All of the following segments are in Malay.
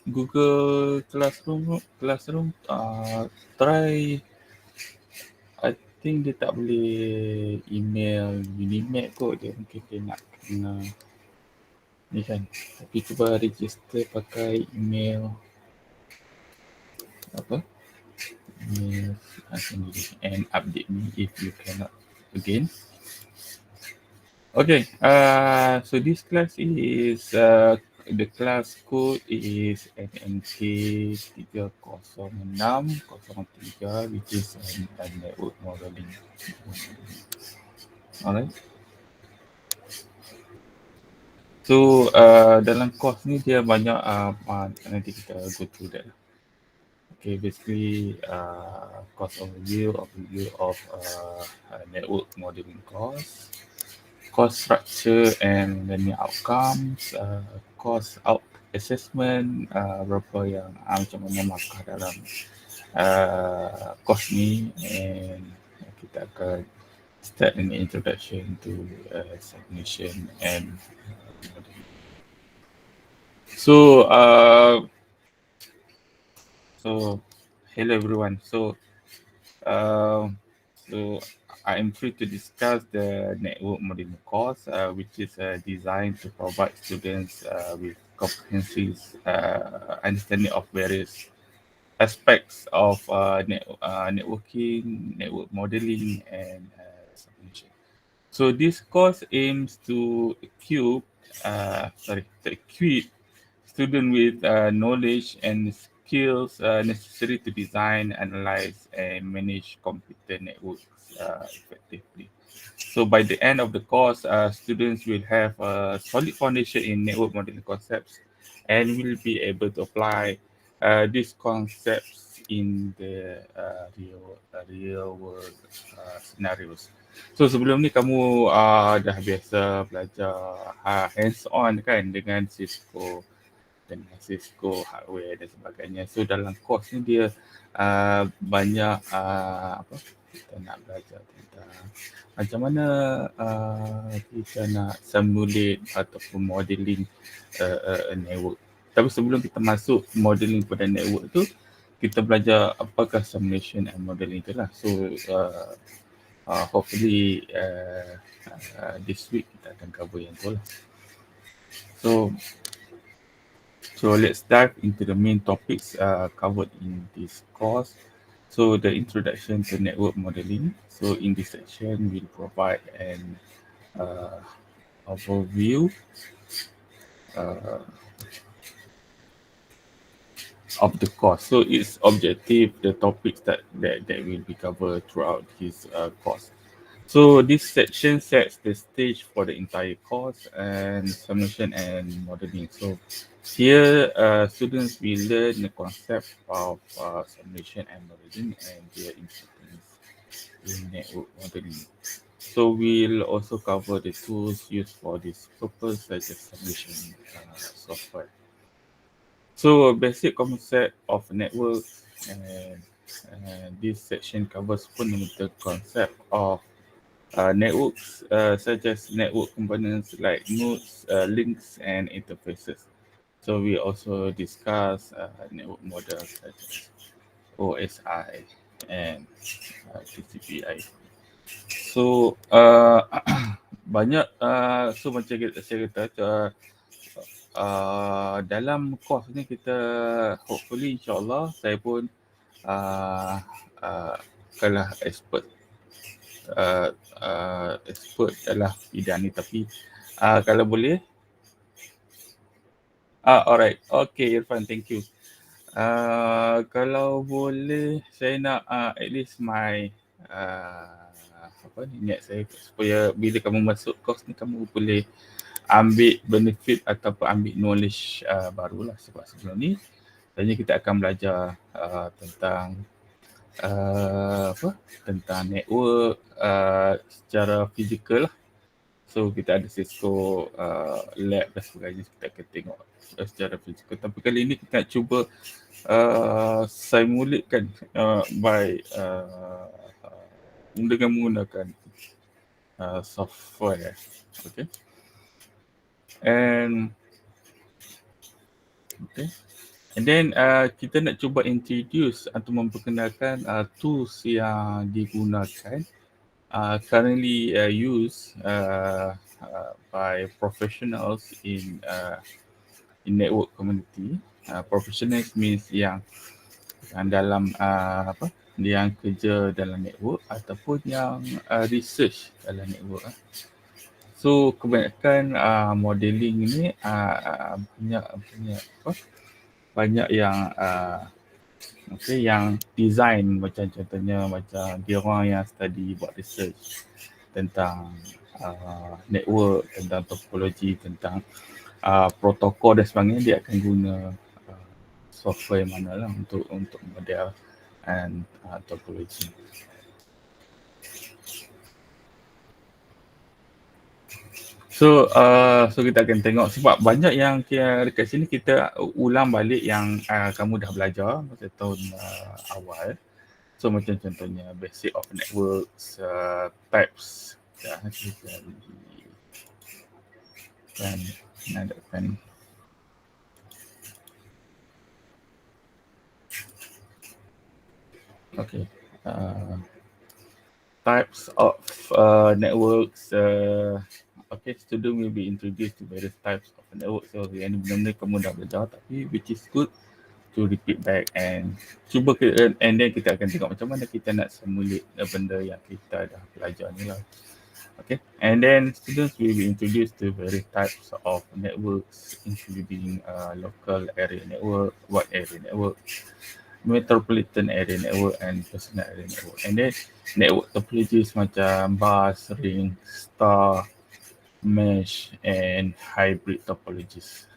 Google Classroom try. I think dia tak boleh email Unimap kot, dia mungkin dia nak kena ni kan. Tapi cuba register pakai email apa? Email sendiri and update me if you cannot again. Okay, so this class is the class code is NMK30603, which is a network modeling. Alright. So dalam course ni dia banyak nanti kita go through that. Okay, basically course overview of network modeling course. Course structure and learning outcomes, course out assessment, berapa yang macam mana markah dalam course ni, and kita akan start an introduction to submission and so hello everyone. So I am free to discuss the network modeling course, which is designed to provide students with comprehensive understanding of various aspects of networking, network modeling, and submission. So this course aims to equip students with knowledge and skills necessary to design, analyze, and manage computer networks effectively. So by the end of the course, students will have a solid foundation in network modeling concepts and will be able to apply these concepts in the real world scenarios. So sebelum ni kamu dah biasa belajar hands on kan dengan Cisco hardware dan sebagainya. So dalam course ni dia banyak apa kita nak belajar tentang macam mana kita nak simulate ataupun modeling network. Tapi sebelum kita masuk modeling pada network tu, kita belajar apakah simulation and modeling tu lah. So hopefully this week kita akan cover yang tu lah. So let's dive into the main topics covered in this course. So the introduction to network modeling. So in this section, we'll provide an overview of the course. So its objective, the topics that will be covered throughout his course. So this section sets the stage for the entire course and simulation and modeling. So here students will learn the concept of simulation and modeling and their importance in network modeling. So we'll also cover the tools used for this purpose, such as simulation software. So a basic concept of network, and this section covers fundamental concept of networks, such as network components like nodes, links, and interfaces. So we also discuss network models such as OSI and TCP/IP. So banyak so macam saya kata dalam course ni kita hopefully insyaAllah saya pun kalah expert adalah bidang ni, tapi kalau boleh alright, okay Irfan, thank you. Kalau boleh saya nak at least my niat saya supaya bila kamu masuk course ni kamu boleh ambil benefit ataupun ambil knowledge barulah, sebab sebelum ni sebenarnya kita akan belajar tentang tentang network secara fizikal lah. So kita ada Cisco lab dan sebagainya, kita akan tengok secara fizikal. Tapi kali ini kita nak cuba simulate kan by dengan menggunakan software. Okay. And Okay. And then kita nak cuba introduce atau memperkenalkan tools yang digunakan currently used by professionals in network community. Professionals means yang dalam apa? Yang kerja dalam network ataupun yang research dalam network. So kebanyakan modeling ini banyak apa? Banyak yang okay, yang design macam contohnya macam dia orang yang study buat research tentang network, tentang topologi, tentang protokol dan sebagainya, dia akan guna software mana lah untuk model and topologi. So kita akan tengok sebab banyak yang dekat sini kita ulang balik yang kamu dah belajar masa tahun awal. So macam contohnya basic of networks, types, dan ada pen. Okay. Types of networks. Okay, student will be introduced to various types of networks. So yang benda-benda kamu dah belajar, tapi which is good to repeat back and cuba and then kita akan tengok macam mana kita nak simulate benda yang kita dah belajar ni lah. Okay, and then students will be introduced to various types of networks, including local area network, wide area network, metropolitan area network, and personal area network. And then network topologies macam bus, ring, star, mesh, and hybrid topologies.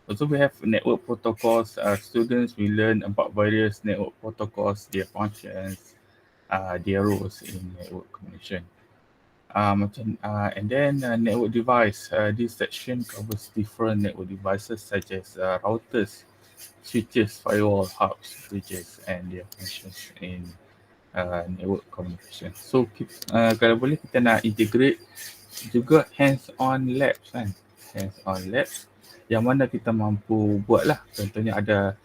Also, we have network protocols. Students will learn about various network protocols, their functions, their roles in network communication. And then network device. This section covers different network devices such as routers, switches, firewall, hubs, switches, and their functions in network communication. So kalau boleh kita nak integrate juga hands-on labs kan. Hands-on labs yang mana kita mampu buat lah. Contohnya ada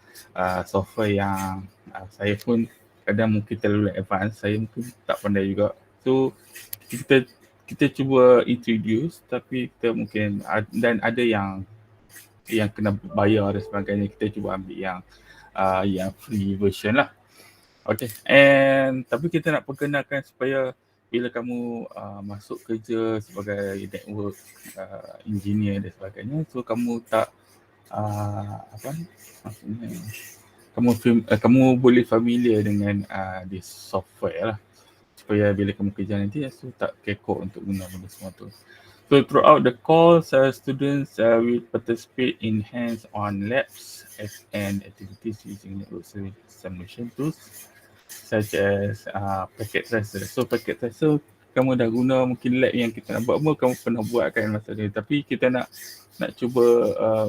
software yang saya pun kadang mungkin terlalu advance, saya mungkin tak pandai juga. So kita cuba introduce tapi kita mungkin dan ada yang kena bayar dan sebagainya, kita cuba ambil yang free version lah. Okay, and tapi kita nak perkenalkan supaya bila kamu masuk kerja sebagai network engineer dan sebagainya, so kamu tak apa maksudnya kamu boleh familiar dengan this software lah, supaya bila kamu kerja nanti so tak kekok untuk guna benda semua tu. So throughout the course, students will participate in hands-on labs and activities using network simulation tools such as packet tracer. So packet tracer kamu dah guna mungkin lab yang kita nak buat pun kamu pernah buat kan masa ni, tapi kita nak cuba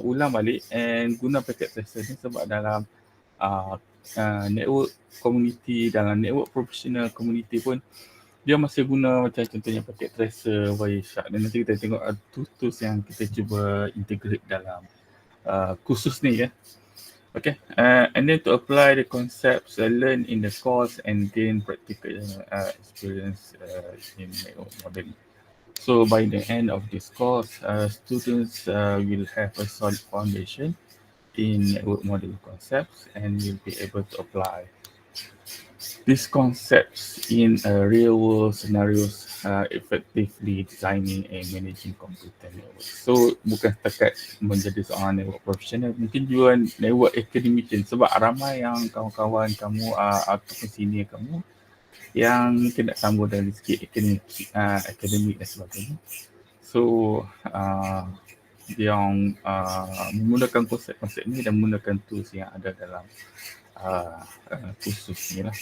ulang balik and guna packet tracer ni sebab dalam network community, dalam network professional community pun dia masih guna macam contohnya packet tracer, Wireshark, dan nanti kita tengok tools yang kita cuba integrate dalam kursus ni ya. Okay, and then to apply the concepts learned in the course and gain practical experience in network modeling. So by the end of this course, students will have a solid foundation in network modeling concepts and will be able to apply these concepts in real world scenarios, effectively designing and managing computer network. So bukan setakat menjadi seorang network professional, mungkin juga network academician, sebab ramai yang kawan-kawan kamu ataupun senior kamu yang kena sambung dari segi akademik dan sebagainya. So yang menggunakan konsep-konsep ni dan menggunakan tools yang ada dalam kursus ni lah.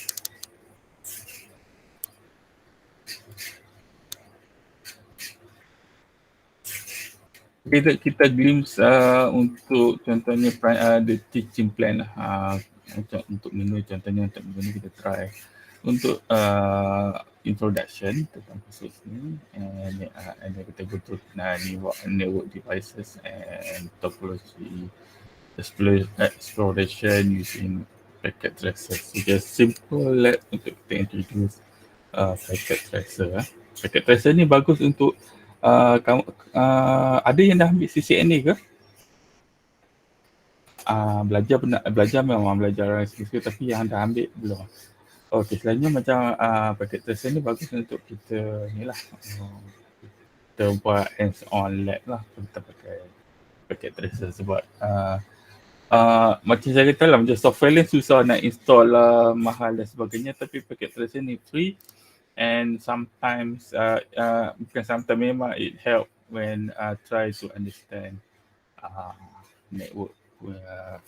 Kita glimpse untuk contohnya the teaching plan lah. Untuk minggu contohnya untuk minggu ni kita try untuk introduction tentang kursus ni, and then kita go through network devices and topology exploration using packet tracer. So just simple lab untuk kita introduce packet tracer. Packet tracer ni bagus untuk kamu, ada yang dah ambil CCNA ke? Belajar memang belajar sikit tapi yang dah ambil belum. Okey, selalunya macam packet tracer ni bagus untuk kita ni lah. Kita buat hands on lab lah. Kita pakai packet tracer sebab macam saya kata lah, macam software lain susah nak install lah, mahal dan sebagainya, tapi packet tracer ni free and sometimes bukan sometimes, memang it help when try to understand network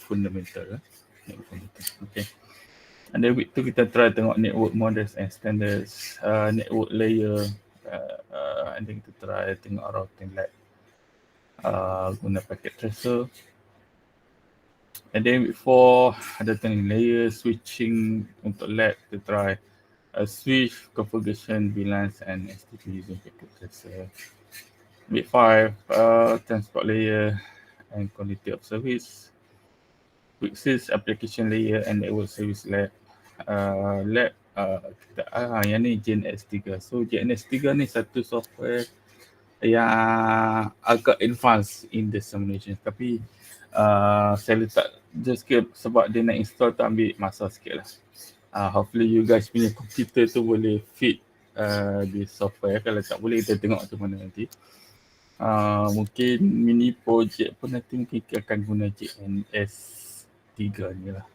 fundamental. Okay. And then with tu kita try tengok network models and standards, network layer, and then kita try tengok routing lab guna packet tracer. And then before ada tengok layer switching untuk lab, kita try switch configuration, VLANs and STP using packet tracer. Bit 5, transport layer and quality of service. Quick 6, application layer and network service lab. Kita yang ni JNS3. So JNS3 ni satu software yang agak advance in the simulation, tapi saya letak just sebab dia nak install tu ambil masa sikit lah. Hopefully you guys punya komputer tu boleh fit di software. Kalau tak boleh, kita tengok macam mana nanti. Mungkin mini project pun nanti mungkin kita akan guna JNS3 ni lah.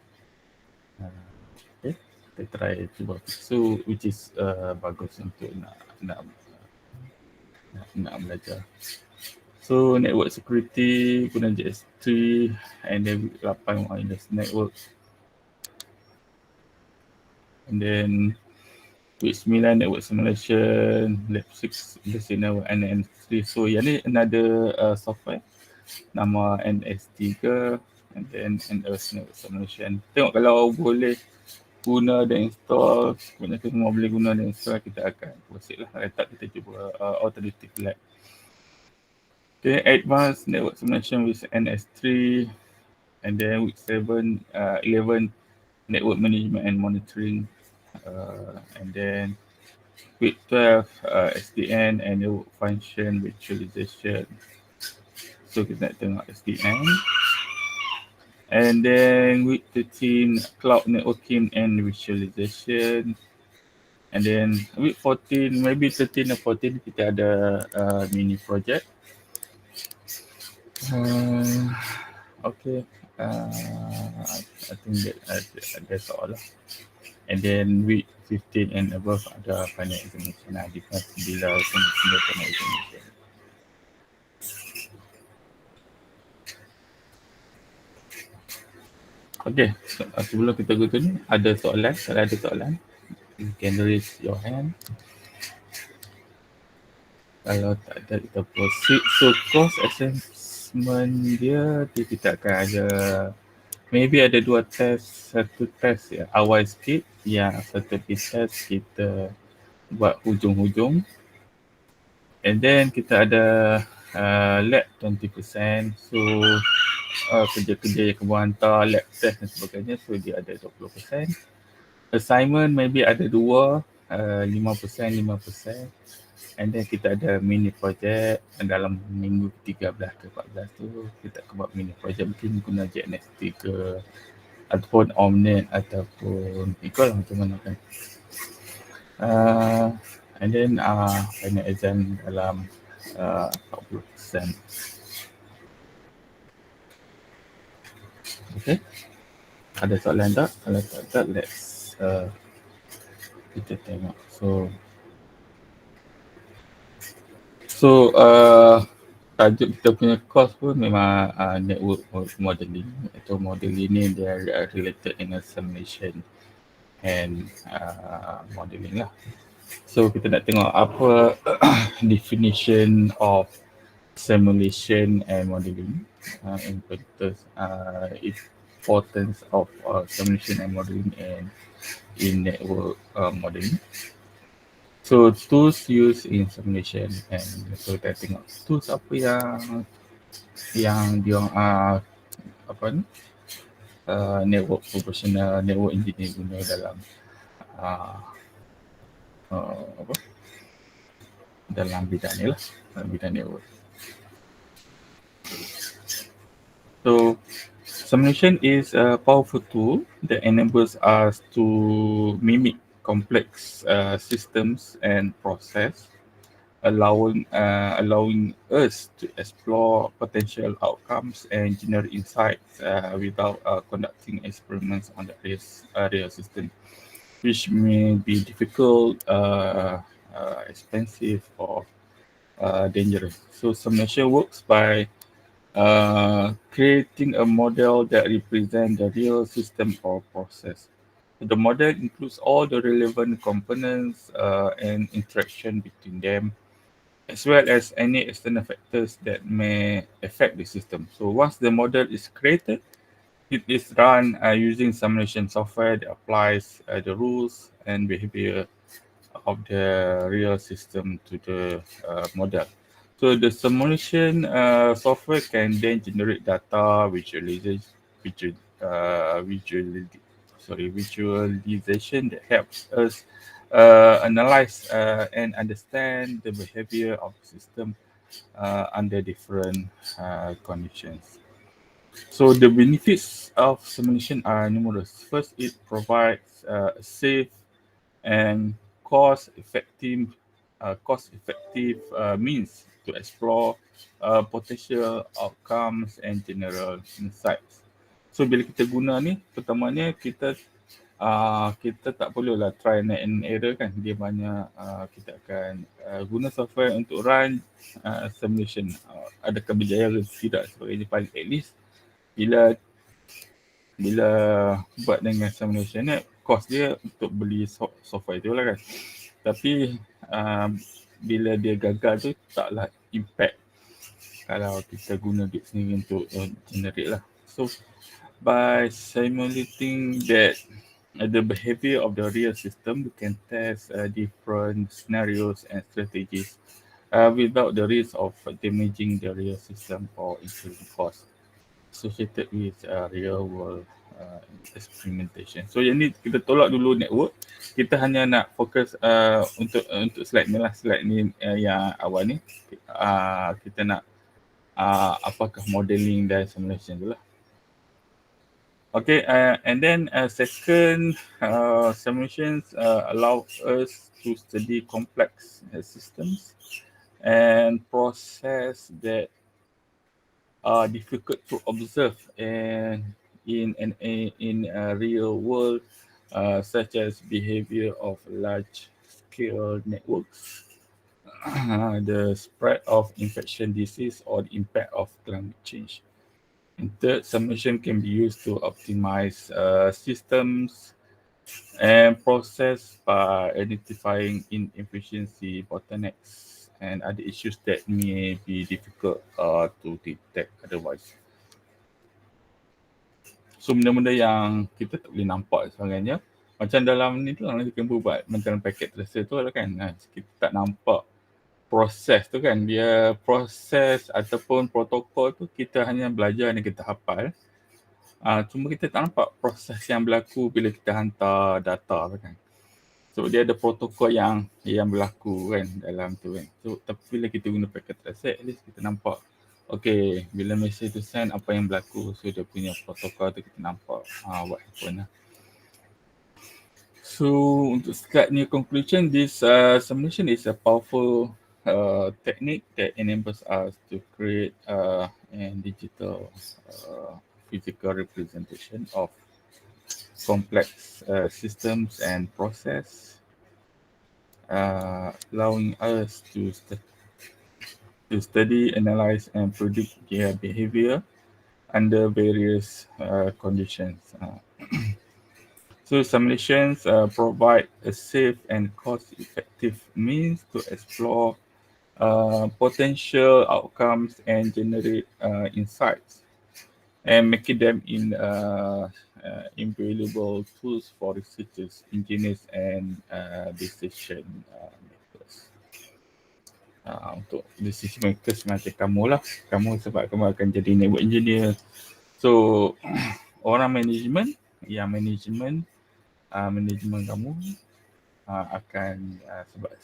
Okay, kita try cuba. So which is bagus untuk nak belajar. So network security guna JS3 and then 8 wireless network. And then with 9 network simulation, lab 6 basic network NM3. So yang ni another software nama NS3 and then NS network simulation. Tengok kalau boleh guna dan install, sebenarnya semua boleh guna dan install, kita akan proceed lah. Kalau tak, kita cuba alternative lab. Okay, advanced network simulation with NS3 and then with 11 network management and monitoring, and then with 12 SDN and network function virtualization. So kita nak tengok SDN. And then with 13 cloud networking and virtualization. And then with 14, maybe 13 or 14 kita ada mini project. Okay, I think that's all lah. And then with 15 and above ada final examination lah, depends bila final examination. Okay, sebelum kita go to ni, ada soalan? Kalau ada soalan, you can raise your hand. Kalau tak ada, kita proceed. So course assessment dia kita akan ada, maybe ada 2 test. Satu test awal sikit, yang satu test kita buat hujung-hujung. And then kita ada lab 20%. So kerja-kerja yang kamu hantar, lab test dan sebagainya, so dia ada 20%. Assignment maybe ada 2, 5%. And then kita ada mini project dalam minggu 13 ke 14 tu, kita akan buat mini project, mungkin guna JNS3 ke ataupun Omnet ataupun ikut lah macam mana kan. And then final exam dalam 40%. Okay, ada soalan tak? Kalau tak, let's kita tengok. So tajuk kita punya course pun memang network modeling, atau modeling ni dia related dengan simulation and modeling lah. So kita nak tengok apa definition of simulation and modeling, importance of simulation and modeling and in network modeling. So tools used in simulation, and so kita tengok tools apa yang dia apa ni, network professional, network engineer guna dalam uh, apa, dalam bidang ni lah, dalam bidang network. So simulation is a powerful tool that enables us to mimic complex systems and process, allowing us to explore potential outcomes and generate insights without conducting experiments on the real system, which may be difficult, expensive, or dangerous. So simulation works by creating a model that represents the real system or process. The model includes all the relevant components and interaction between them, as well as any external factors that may affect the system. So once the model is created, it is run using simulation software that applies the rules and behavior of the real system to the model. So the simulation software can then generate data visual, visual, visualization that helps us analyze and understand the behavior of the system under different conditions. So the benefits of simulation are numerous. First, it provides a safe and cost-effective means to explore potential outcomes and general insights. So bila kita guna ni, pertamanya kita tak perlulah try and error kan. Dia banyak kita akan guna software untuk run simulation. Adakah berjaya atau tidak sebagainya. Paling at least bila bila buat dengan simulation ni, cost dia untuk beli software tu lah kan. Tapi bila dia gagal tu taklah impact kalau kita guna duit sendiri untuk generate lah. So by simulating that the behavior of the real system, we can test different scenarios and strategies without the risk of damaging the real system or incurring costs associated with real world experimentation. So yang ni kita tolak dulu network. Kita hanya nak fokus untuk slide ni lah. Slide ni yang awal ni. Kita nak apakah modeling dan simulation tu lah. Okay, and then second, simulations allow us to study complex systems and process that are difficult to observe and in a real world, such as behavior of large-scale networks, the spread of infection disease, or the impact of climate change. And third, simulation can be used to optimize systems and process by identifying inefficiency, bottlenecks, and other issues that may be difficult to detect otherwise. So benda-benda yang kita tak boleh nampak sebenarnya, macam dalam ni tu nanti kita buat macam packet tracer tu lah kan. Kita tak nampak proses tu kan, dia proses ataupun protokol tu kita hanya belajar dan kita hafal. Cuma kita tak nampak proses yang berlaku bila kita hantar data tu kan. So dia ada protokol yang berlaku kan dalam tu kan. So tapi bila kita guna packet tracer, at least kita nampak okay, bila message tu send apa yang berlaku. So dia punya protokol tu kita nampak what happen lah. So untuk start new conclusion, this simulation is a powerful technique that enables us to create a digital physical representation of complex systems and process, allowing us to study, analyze, and predict their behavior under various conditions. So simulations provide a safe and cost-effective means to explore potential outcomes and generate insights, and making them invaluable tools for researchers, engineers, and decision makers. Untuk decision makers macam kamu lah. Kamu sebab kamu akan jadi network engineer, So orang manajemen, yang manajemen kamu akan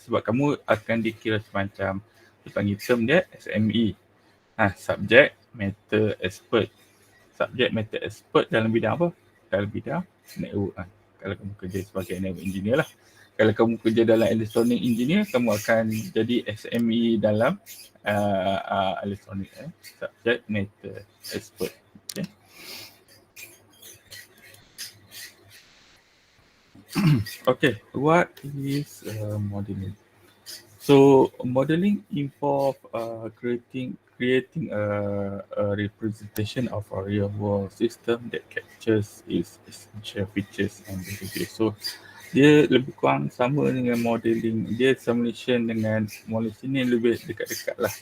sebab kamu akan dikira semacam dipanggil term dia SME. Subject matter expert. Subject matter expert dalam bidang apa? Dalam bidang network. Kalau kamu kerja sebagai network engineer lah. Kalau kamu kerja dalam electronic engineer, kamu akan jadi SME dalam electronic. Subject matter expert. Okay. Okay, what is modeling? So modeling involve creating a representation of a real world system that captures its essential features and behavior. So dia lebih kurang sama dengan modeling. Dia simulation dengan modeling ni lebih dekat-dekat lah.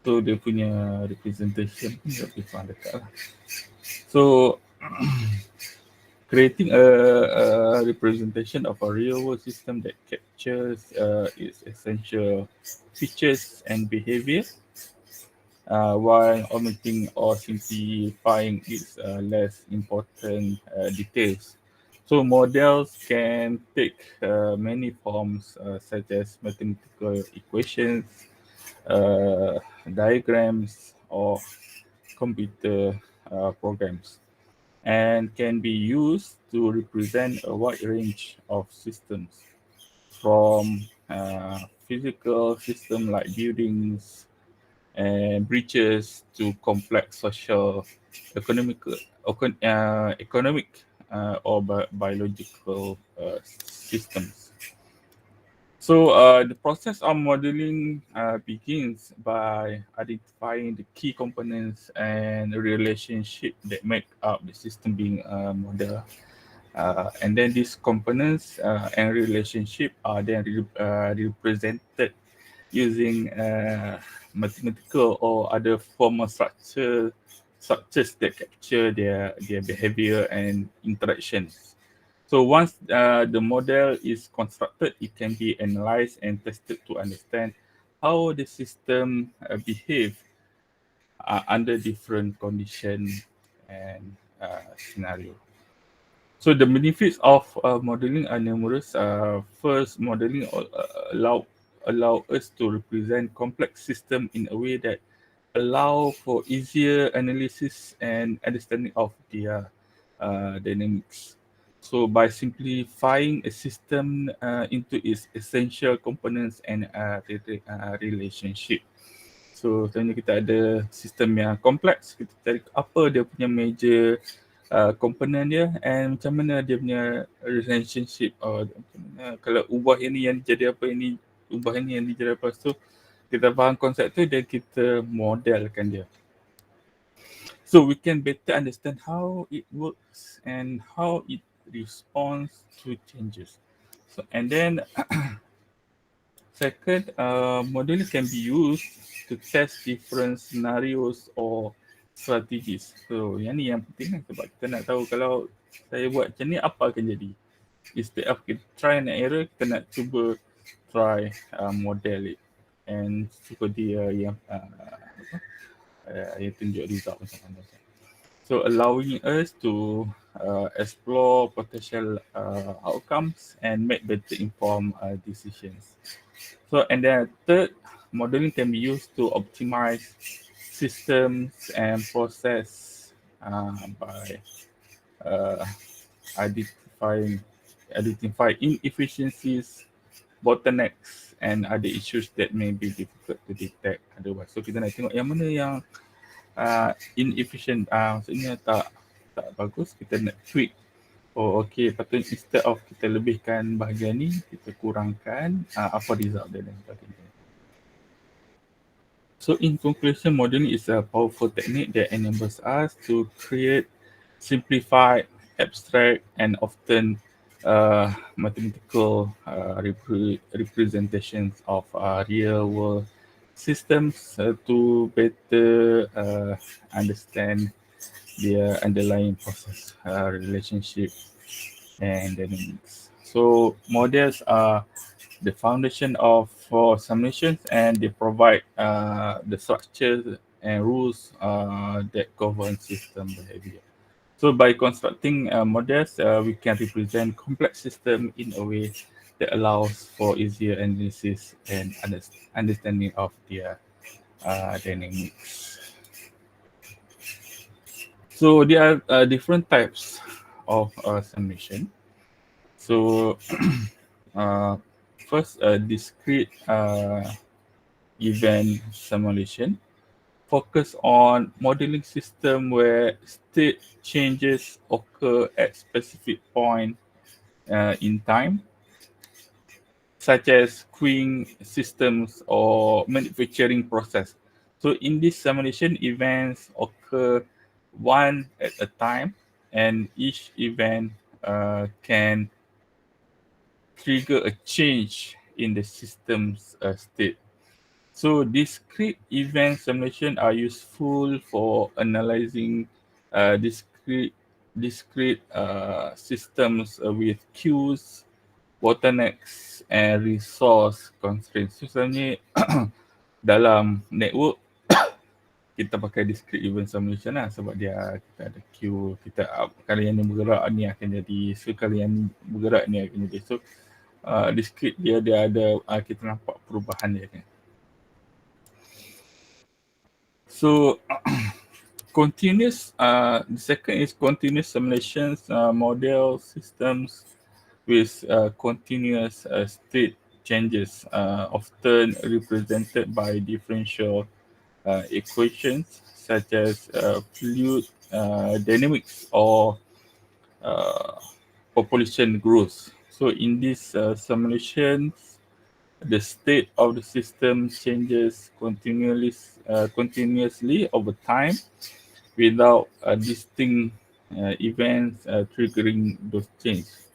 So dia punya representation pun lebih kurang dekat lah. So creating a representation of a real-world system that captures its essential features and behavior while omitting or simplifying its less important details. So models can take many forms such as mathematical equations, diagrams, or computer programs, and can be used to represent a wide range of systems from physical systems like buildings and bridges to complex social, economic, or biological systems. So the process of modeling begins by identifying the key components and relationship that make up the system being modeled. And then these components and relationship are then represented using mathematical or other formal structures that capture their behavior and interactions. So once the model is constructed, it can be analyzed and tested to understand how the system behave under different conditions and scenario. So the benefits of modeling are numerous. First, modeling allow us to represent complex system in a way that allow for easier analysis and understanding of their dynamics. So by simplifying a system into its essential components and relationship. So sebenarnya kita ada sistem yang kompleks, kita cari apa dia punya major komponen dia and macam mana dia punya relationship, macam mana kalau ubah ini yang jadi apa, ini ubah ini yang jadi apa. So kita faham konsep tu dan kita modelkan dia. So we can better understand how it works and how it responds to changes. So and then second, modeling can be used to test different scenarios or strategies. So yang ni yang penting kan, sebab kita nak tahu kalau saya buat macam ni apa akan jadi. Instead of kita try and error, kita nak cuba try model it and cuba dia yang tunjuk result macam mana. So allowing us to explore potential outcomes and make better informed decisions. So and then third, modeling can be used to optimize systems and process by identify inefficiencies, bottlenecks, and other issues that may be difficult to detect otherwise. So kita nak tengok yang mana yang inefficient, maksudnya tak bagus, kita nak tweak. Oh okay, patutnya instead of kita lebihkan bahagian ni, kita kurangkan apa result dia dan sebagainya. So in conclusion, modeling is a powerful technique that enables us to create simplified, abstract, and often mathematical representations of real-world systems to better understand their underlying process, relationship, and dynamics. So models are the foundation for simulations, and they provide the structure and rules that govern system behavior. So by constructing models, we can represent complex system in a way that allows for easier analysis and understanding of their dynamics. So there are different types of simulation. So uh, first, discrete event simulation focus on modeling system where state changes occur at specific point in time, such as queuing systems or manufacturing process. So in this simulation, events occur one at a time, and each event can trigger a change in the system's state. So discrete event simulation are useful for analyzing discrete systems with queues, bottlenecks, and resource constraints. So sebenarnya dalam network kita pakai discrete event simulation lah sebab dia kita ada queue, kita kalau yang ni bergerak ni akan jadi, so kalau yang ni bergerak ni akan jadi. So discrete dia ada kita nampak perubahan dia kan. So the second is continuous simulations, model systems with continuous state changes, often represented by differential equations such as fluid dynamics or uh, population growth. So in these simulations, the state of the system changes continuously over time without distinct events triggering those changes.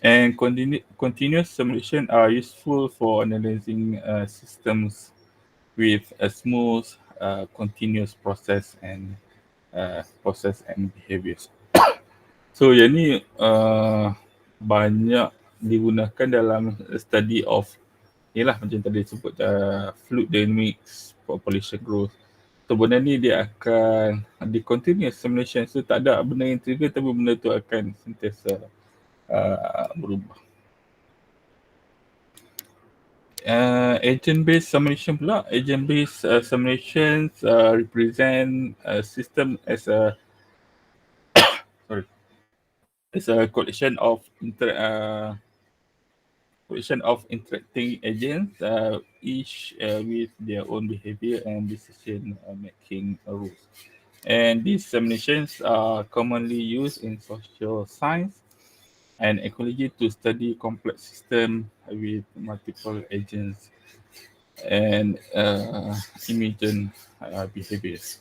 And continuous simulation are useful for analyzing systems with a smooth, continuous process and behaviors. So yang ni banyak digunakan dalam study of inilah macam tadi sebut fluid dynamics, population growth. So benda ni dia akan di continuous simulation, so tak ada benda yang trigger tapi benda tu akan sentiasa berubah. Agent-based simulation pula. Agent-based simulations represent a system as a collection of interacting agents, each with their own behavior and decision making rules. And these simulations are commonly used in social science and ecology to study complex systems with multiple agents and emergent behaviors.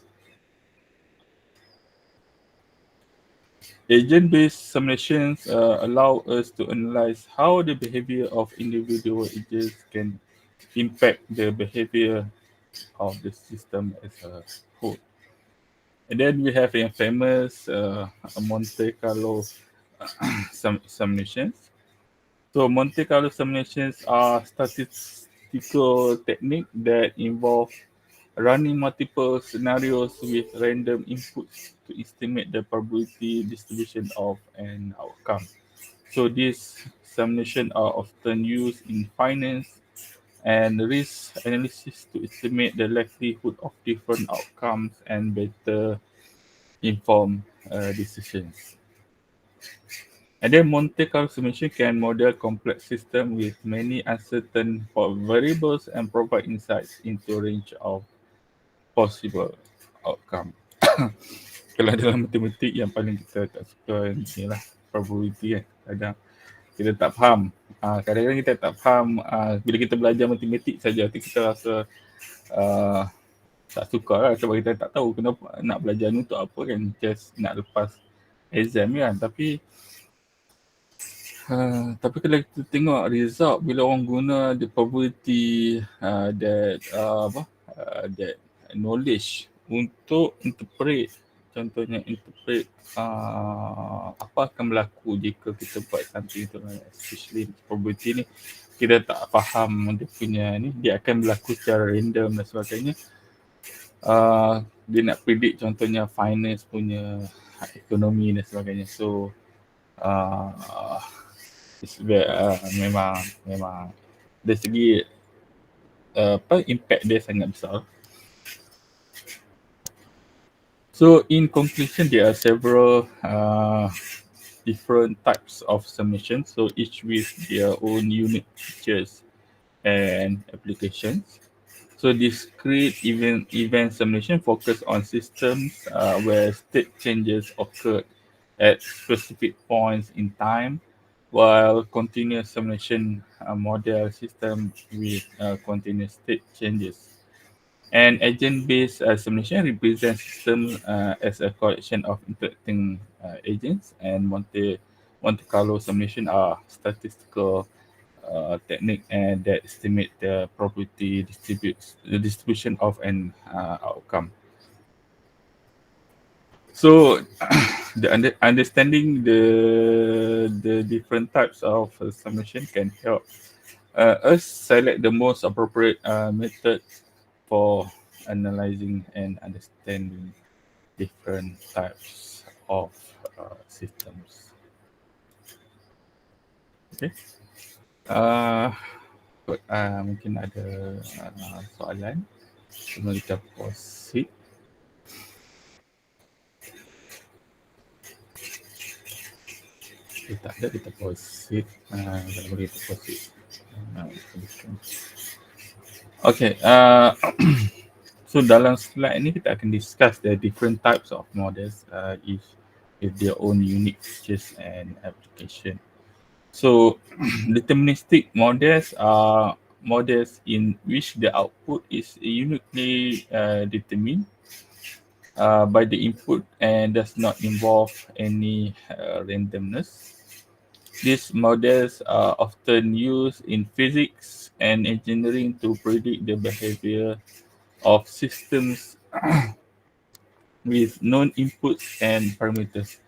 Agent-based simulations allow us to analyze how the behavior of individual agents can impact the behavior of the system as a whole. And then we have a famous Monte Carlo simulations. So Monte Carlo simulations are statistical technique that involve running multiple scenarios with random inputs to estimate the probability distribution of an outcome. So these simulations are often used in finance and risk analysis to estimate the likelihood of different outcomes and better inform decisions. And then Monte Carlo simulation can model complex systems with many uncertain variables and provide insights into a range of possible outcome. Kalau dalam matematik yang paling kita tak suka ni lah probability kan. Kadang kita tak faham. Kadang-kadang kita tak faham bila kita belajar matematik saja kita rasa tak suka lah sebab kita tak tahu kenapa nak belajar ni untuk apa kan. Just nak lepas exam kan. Tapi kalau kita tengok result bila orang guna the probability that knowledge untuk interpret, contohnya interpret apa akan berlaku jika kita buat something tu, especially probability ni kita tak faham dia punya ni, dia akan berlaku secara random dan sebagainya. Dia nak predict contohnya finance punya ekonomi dan sebagainya. So uh, memang memang dari segi impact dia sangat besar. So in conclusion, there are several different types of submission. So each with their own unique features and applications. So discrete event simulation focus on systems where state changes occur at specific points in time, while continuous simulation model system with continuous state changes. And agent-based simulation represents system as a collection of interacting agents, and Monte Carlo simulation are statistical technique and that estimate the probability the distribution of an outcome. So understanding the different types of summation can help us select the most appropriate method for analyzing and understanding different types of systems. Okay. Uh, mungkin ada soalan sebelum kita proceed. Kita ada kita proceed. Kalau boleh kita proceed. Okay. So dalam slide ini kita akan discuss the different types of models if with their own unique features and application. So deterministic models are models in which the output is uniquely determined by the input and does not involve any randomness. These models are often used in physics and engineering to predict the behavior of systems with known inputs and parameters.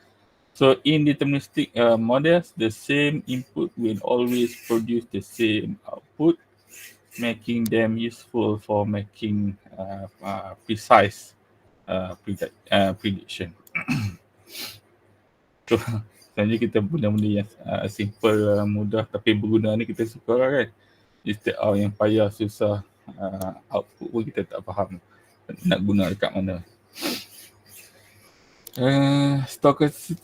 So in deterministic models, the same input will always produce the same output, making them useful for making precise prediction. So sebenarnya kita benda-benda yang simple, mudah tapi berguna ni kita suka lah kan. Instead of yang payah, susah, output pun kita tak faham nak guna dekat mana. Stochastic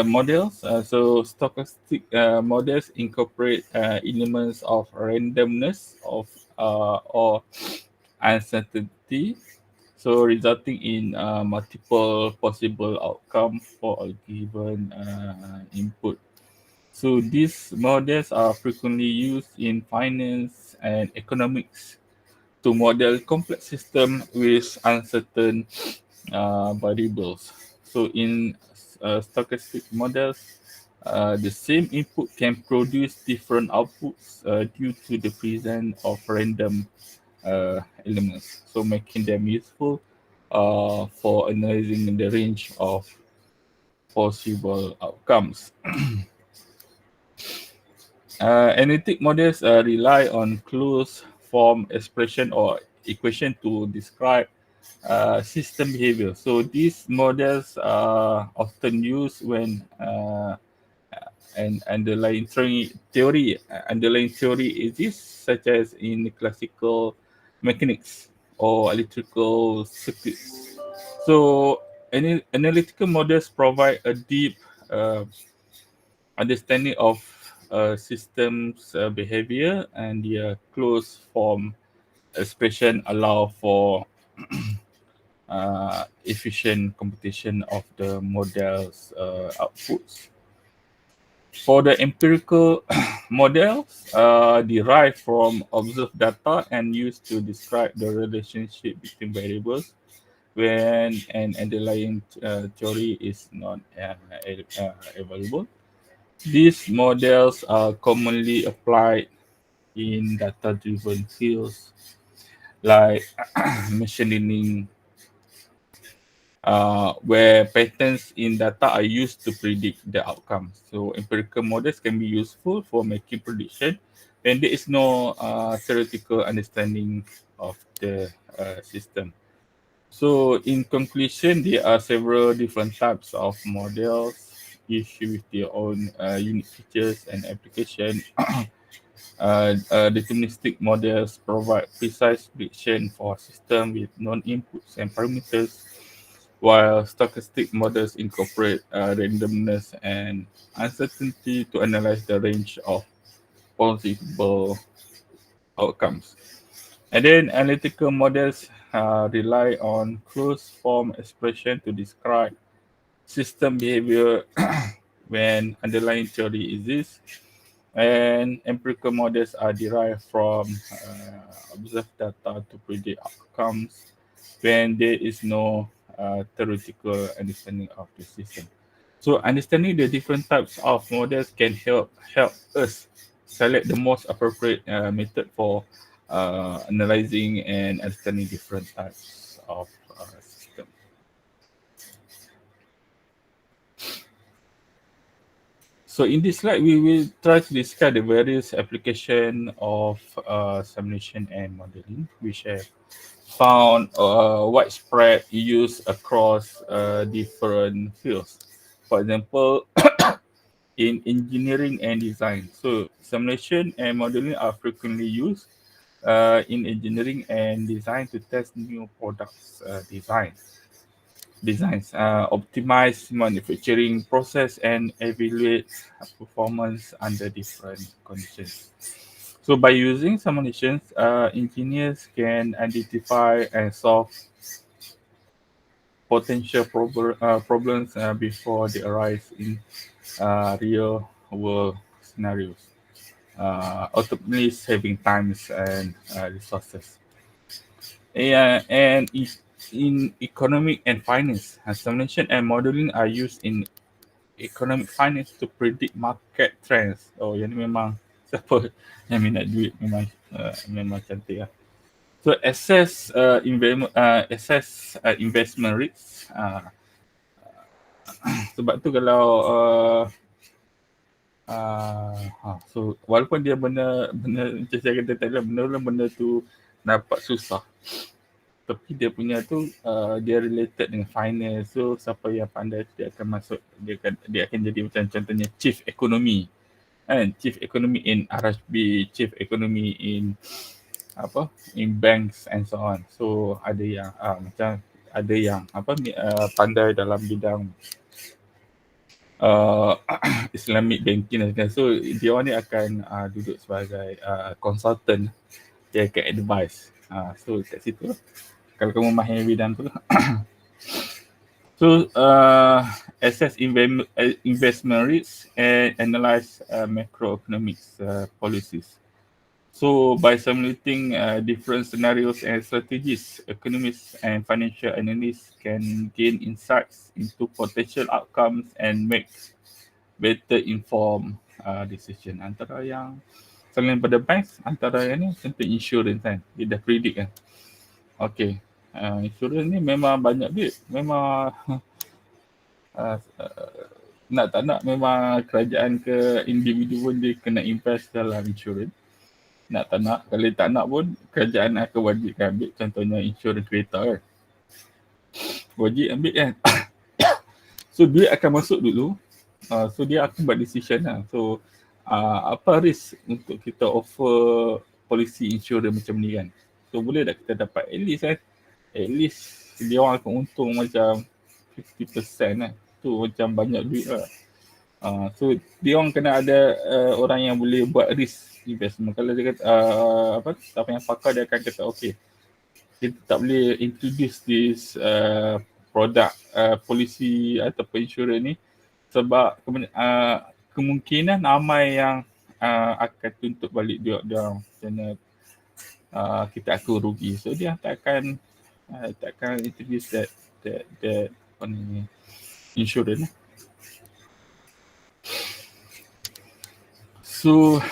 models. So stochastic models incorporate elements of randomness or uncertainty, so resulting in multiple possible outcomes for a given input. So these models are frequently used in finance and economics to model complex systems with uncertain variables. So in stochastic models, the same input can produce different outputs due to the presence of random elements, so making them useful for analyzing the range of possible outcomes. Analytic models rely on closed form expression or equation to describe system behavior. So these models are often used when an underlying theory exists, such as in classical mechanics or electrical circuits. So analytical models provide a deep understanding of systems behavior, and their closed form expression allow for efficient computation of the model's outputs. For the empirical models derived from observed data and used to describe the relationship between variables when an underlying theory is not available. These models are commonly applied in data-driven fields like machine learning, where patterns in data are used to predict the outcome. So empirical models can be useful for making prediction when there is no theoretical understanding of the system. So in conclusion, there are several different types of models, each with their own unique features and application. Deterministic models provide precise prediction for systems with known inputs and parameters, while stochastic models incorporate randomness and uncertainty to analyze the range of possible outcomes. And then analytical models rely on closed form expression to describe system behavior when underlying theory exists, and empirical models are derived from observed data to predict outcomes when there is no theoretical understanding of the system. So understanding the different types of models can help us select the most appropriate method for analyzing and understanding different types of system. So in this slide, we will try to discuss the various application of simulation and modeling, which have found widespread use across different fields. For example, in engineering and design. So simulation and modeling are frequently used in engineering and design to test new products designs, optimize manufacturing process, and evaluate performance under different conditions. So by using simulations, engineers can identify and solve potential problems before they arise in real world scenarios, ultimately saving times and resources. And in economic and finance, simulation and modeling are used in economic finance to predict market trends. Oh, yang ni memang siapa yang minat duit memang cantik lah. So assess investment risks. Sebab tu kalau so walaupun dia benda macam saya kata tadi lah, benda tu nampak susah, tapi dia punya tu dia related dengan finance. So siapa yang pandai dia akan masuk, dia akan jadi macam contohnya chief economy kan, chief economy in RHB, chief economy in banks and so on. So ada yang macam ada yang pandai dalam bidang uh, Islamic banking dan sebagainya. So dia orang ni akan duduk sebagai consultant, dia akan advise. So kat situ lah, kalau kamu mahir bidang tu. So assess investment risks and analyze macroeconomics policies. So by simulating different scenarios and strategies, economists and financial analysts can gain insights into potential outcomes and make better informed decision. Antara yang selain pada banks, antara yang ni contoh insurance kan, dia dah predict kan. Okay, insurance ni memang banyak duit, memang uh, nak tak nak memang kerajaan ke individu pun dia kena invest dalam insurance. Nak tak nak, kalau tak nak pun kerajaan akan wajibkan ambil, contohnya insurans kereta kan. Wajib ambil kan. So duit akan masuk dulu. So dia akan buat decision lah. So apa risk untuk kita offer polisi insurans macam ni kan. So boleh tak kita dapat at least kan. At least dia orang akan untung macam 50% kan. Tu macam banyak duit lah. So dia orang kena ada orang yang boleh buat risk investment. Kalau dia kata apa yang pakar, dia akan kata okay, kita tak boleh introduce this produk polisi ataupun insurans ni sebab kemungkinan ramai yang akan tuntut balik dia orang, kerana kita akan rugi. So dia tak akan introduce that apa ni, insurans. So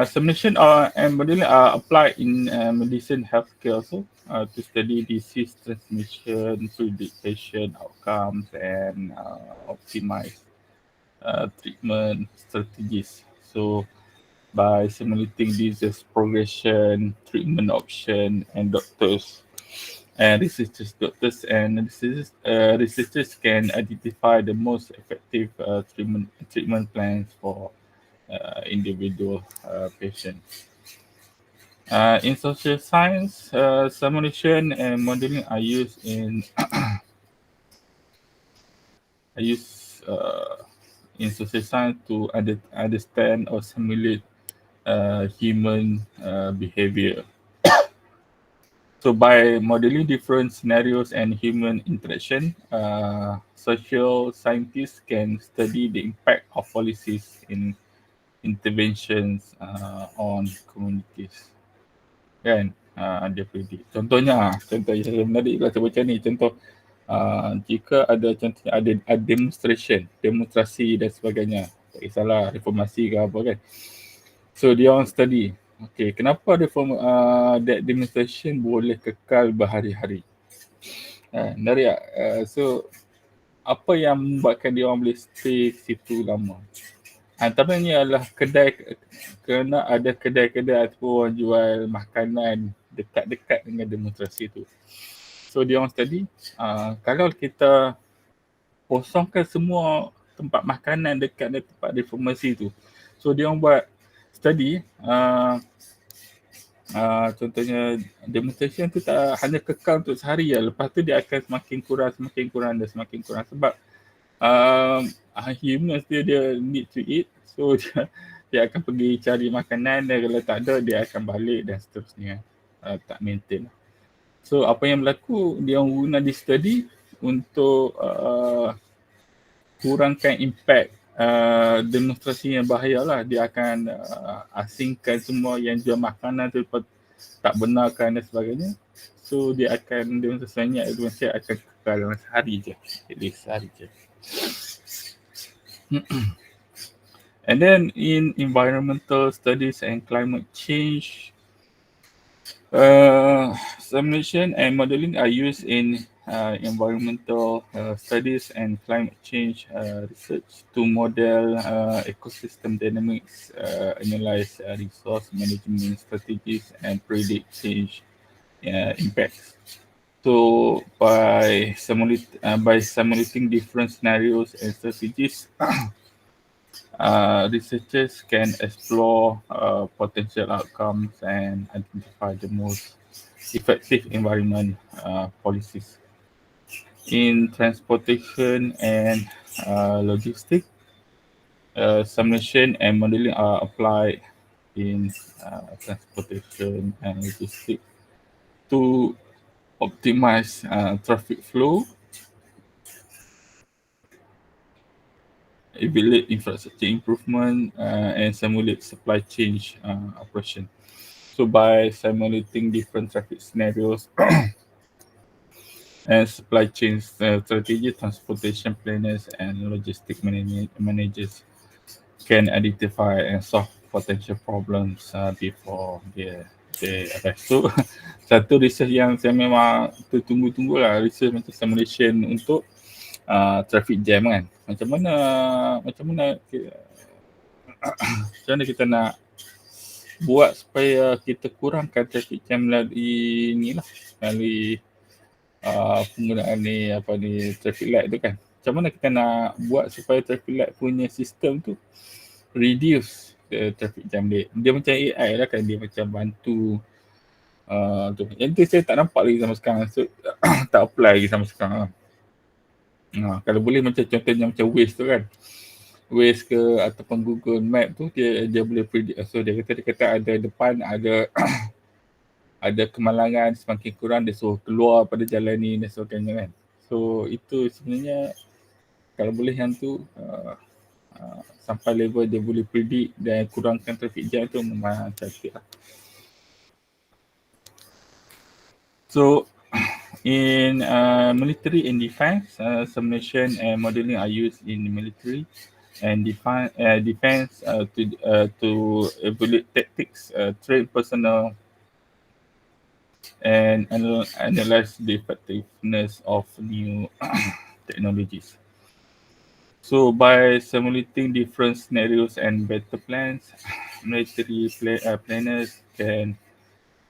simulation and modeling are applied in medicine healthcare also to study disease transmission, predict patient outcomes, and optimize treatment strategies. So by simulating disease progression, treatment option, and researchers can identify the most effective treatment plans for individual patients. In social science, simulation and modeling are used are used in social science to understand or simulate human behavior. So by modeling different scenarios and human interaction, social scientists can study the impact of policies in interventions on communities. Kan? Dia predict. Contoh yang menarik lah saya baca ni. Contoh, jika ada contohnya ada demonstrasi dan sebagainya. Tak kisahlah reformasi ke apa kan. So dia orang study. Okay, kenapa that demonstration boleh kekal berhari-hari? Menarik tak? So apa yang membuatkan dia orang boleh stay situ lama? Antaranya adalah kerana ada kedai-kedai ataupun orang jual makanan dekat-dekat dengan demonstrasi tu. So dia orang study, kalau kita kosongkan semua tempat makanan dekat dengan tempat reformasi tu. So dia orang buat study, contohnya demonstration tu tak hanya kekal untuk sehari ya. Lepas tu dia akan semakin kurang dan semakin kurang sebab humans dia need to eat. So dia akan pergi cari makanan dan kalau tak ada dia akan balik dan seterusnya. Tak maintain. So apa yang berlaku, dia orang guna di study untuk kurangkan impact demonstrasi yang bahaya lah. Dia akan asingkan semua yang jual makanan tu tak benarkan dan sebagainya. So dia akan demonstrasinya akan kekal dalam sehari je. At least sehari je. And then in environmental studies and climate change, simulation and modeling are used in environmental studies and climate change research to model ecosystem dynamics, analyze resource management strategies, and predict change impacts. So by simulating different scenarios and strategies, researchers can explore potential outcomes and identify the most effective environment policies. In transportation and logistics, simulation and modeling are applied in transportation and logistics to optimize traffic flow, evaluate infrastructure improvement, and simulate supply chain operation. So by simulating different traffic scenarios and supply chain strategy, transportation planners and logistic managers can identify and solve potential problems before they arise. So satu research yang saya memang tunggu-tunggu lah, research macam simulation untuk traffic jam kan. Macam mana kita nak buat supaya kita kurangkan traffic jam melalui penggunaan traffic light tu kan. Macam mana kita nak buat supaya traffic light punya sistem tu reduce traffic jam dia. Dia macam AI lah kan, dia macam bantu tu. Yang tu saya tak nampak lagi sama sekarang. So, tak apply lagi sama sekarang. Kalau boleh macam contohnya macam Waze tu kan. Waze ke ataupun Google Map tu dia boleh predict. So dia kata ada depan ada ada kemalangan semakin kurang dia suruh keluar pada jalan ni dan sebagainya kan. So itu sebenarnya kalau boleh yang tu sampai level dia boleh predict dan kurangkan traffic jam tu memang cantik lah. So in military and defense, simulation and modeling are used in the military and defense to evaluate tactics, train personnel, and analyze the effectiveness of new technologies. So by simulating different scenarios and battle plans, planners can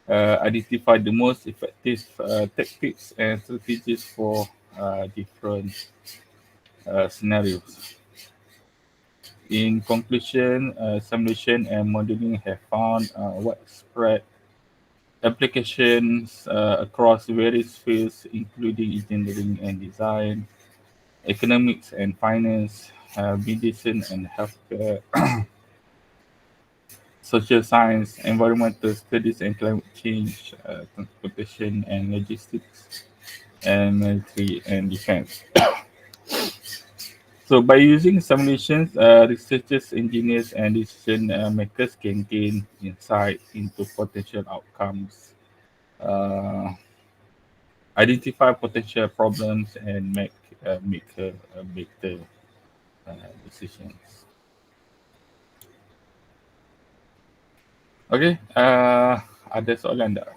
identify the most effective tactics and strategies for different scenarios. In conclusion, simulation and modeling have found widespread applications across various fields, including engineering and design, economics and finance, medicine and healthcare, social science, environmental studies and climate change, transportation and logistics, and military and defense. So by using simulations, researchers, engineers, and decision makers can gain insight into potential outcomes, uh, identify potential problems, and make better decisions. Okay, ada soalan tak?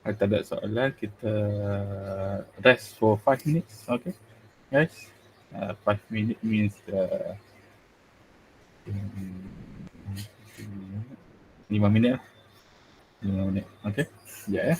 Kalau tak ada soalan, kita rest for 5 minutes. Okay, guys. 5 minutes means 5 minit lah. 5 minit. Okay, sekejap ya.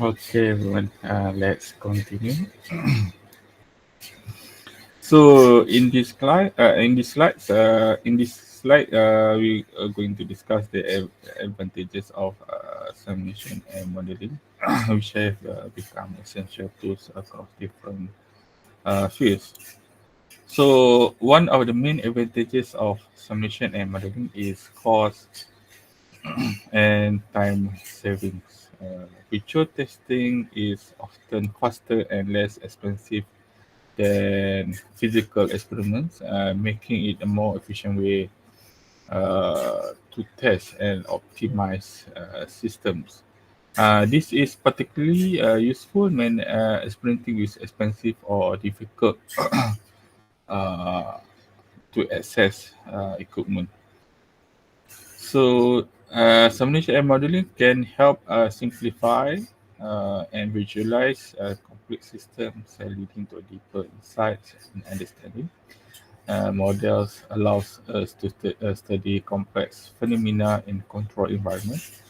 Okay, everyone. Let's continue. So in this slide, we are going to discuss the advantages of simulation and modeling, which have become essential tools across different fields. So one of the main advantages of simulation and modeling is cost and time savings. Virtual testing is often faster and less expensive than physical experiments, making it a more efficient way to test and optimize systems. This is particularly useful when experimenting with expensive or difficult uh, to access equipment. So, simulation and modeling can help simplify and visualize complex systems, leading to deeper insights and understanding. Models allows us to study complex phenomena in controlled environments,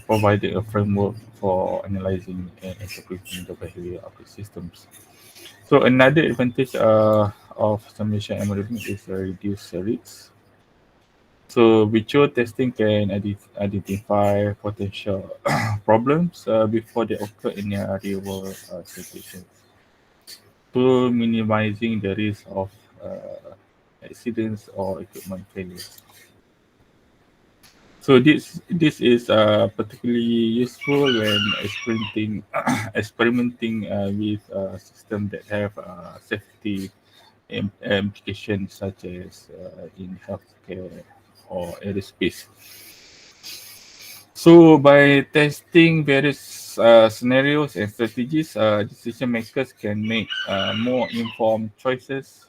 providing a framework for analyzing and interpreting the behavior of the systems. So another advantage of simulation and modeling is reduce risks. So virtual testing can identify potential problems before they occur in a real world situations, to minimizing the risk of accidents or equipment failures. So this is particularly useful when experimenting with systems that have safety implications, such as in healthcare or aerospace. So by testing various scenarios and strategies, decision makers can make more informed choices.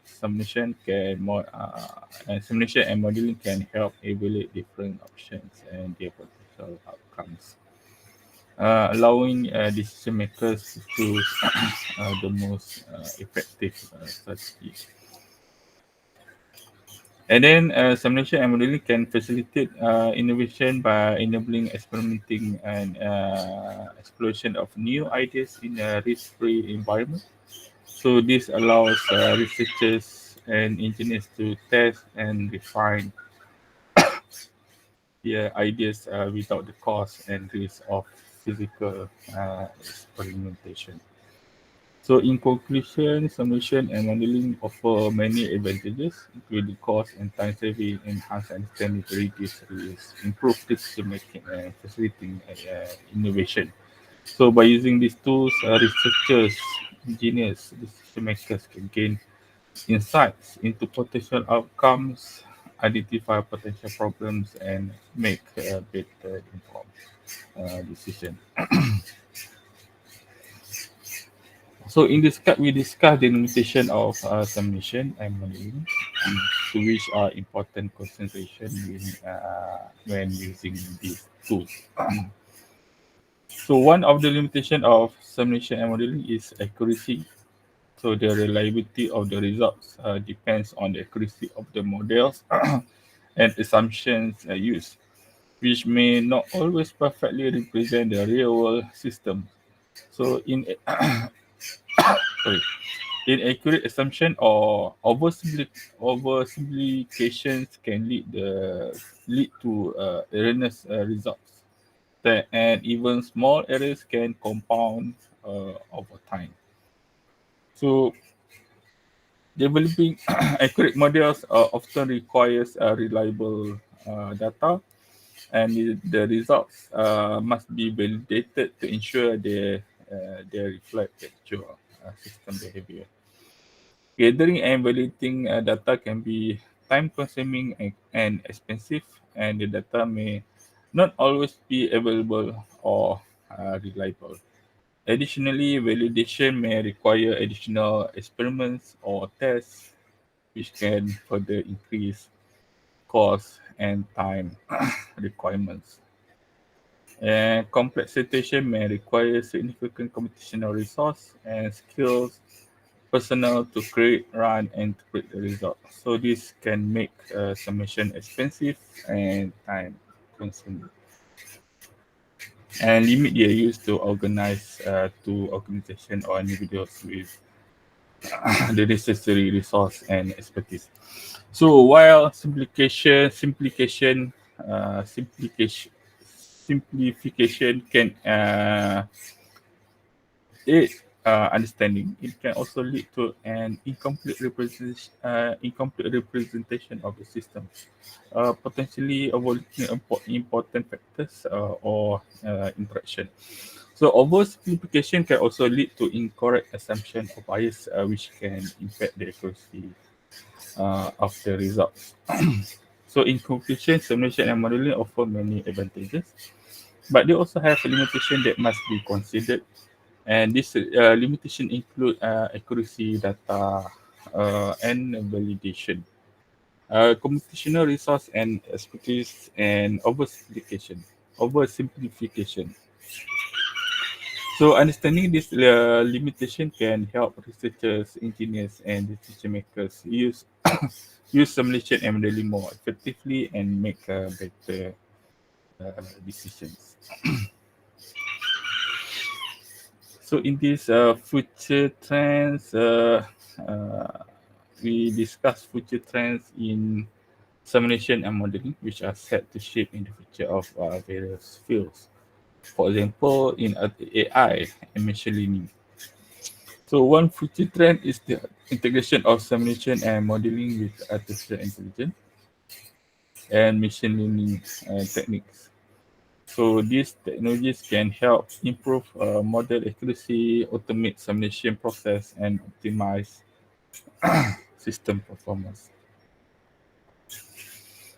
Simulation and modeling can help evaluate different options and their potential outcomes, allowing decision makers to choose the most effective strategy. And then simulation and modeling can facilitate innovation by enabling experimenting and exploration of new ideas in a risk-free environment. So this allows researchers and engineers to test and refine their ideas without the cost and risk of physical experimentation. So in conclusion, simulation and modeling offer many advantages, including cost and time saving, enhance understanding, reduce risk, improve decision making, and facilitating innovation. So by using these tools, researchers, engineers, decision makers can gain insights into potential outcomes, identify potential problems, and make better informed decision. So in this cut, we discuss the limitation of submission and modeling, to which are important consideration when using these tools. So one of the limitation of submission and modeling is accuracy. So the reliability of the results depends on the accuracy of the models and assumptions used, which may not always perfectly represent the real world system. So sorry, inaccurate assumption or oversimplifications can lead to erroneous results. And even small errors can compound over time. So developing accurate models often requires reliable data, and the results must be validated to ensure they reflect actual system behavior. Gathering and validating data can be time consuming and expensive, and the data may not always be available or reliable. Additionally, validation may require additional experiments or tests, which can further increase cost and time requirements. And complex situation may require significant computational resource and skills personnel to create, run, and interpret the result. So this can make submission expensive and time consuming. and limit their use to organization or individuals with the necessary resource and expertise. So while simplification can aid understanding, it can also lead to an incomplete representation of the system, potentially overlooking important factors or interaction. So oversimplification can also lead to incorrect assumption or bias, which can impact the accuracy of the results. So in conclusion, simulation and modeling offer many advantages, but they also have a limitation that must be considered. And this limitation include accuracy, data, and validation, computational resource and expertise, and oversimplification. So understanding this limitation can help researchers, engineers, and decision makers use simulation and modeling more effectively and make better decisions. So in this future trends, we discuss future trends in simulation and modeling, which are set to shape in the future of various fields. For example, in AI and machine learning. So one future trend is the integration of simulation and modeling with artificial intelligence and machine learning techniques. So these technologies can help improve model accuracy, automate simulation process, and optimize system performance.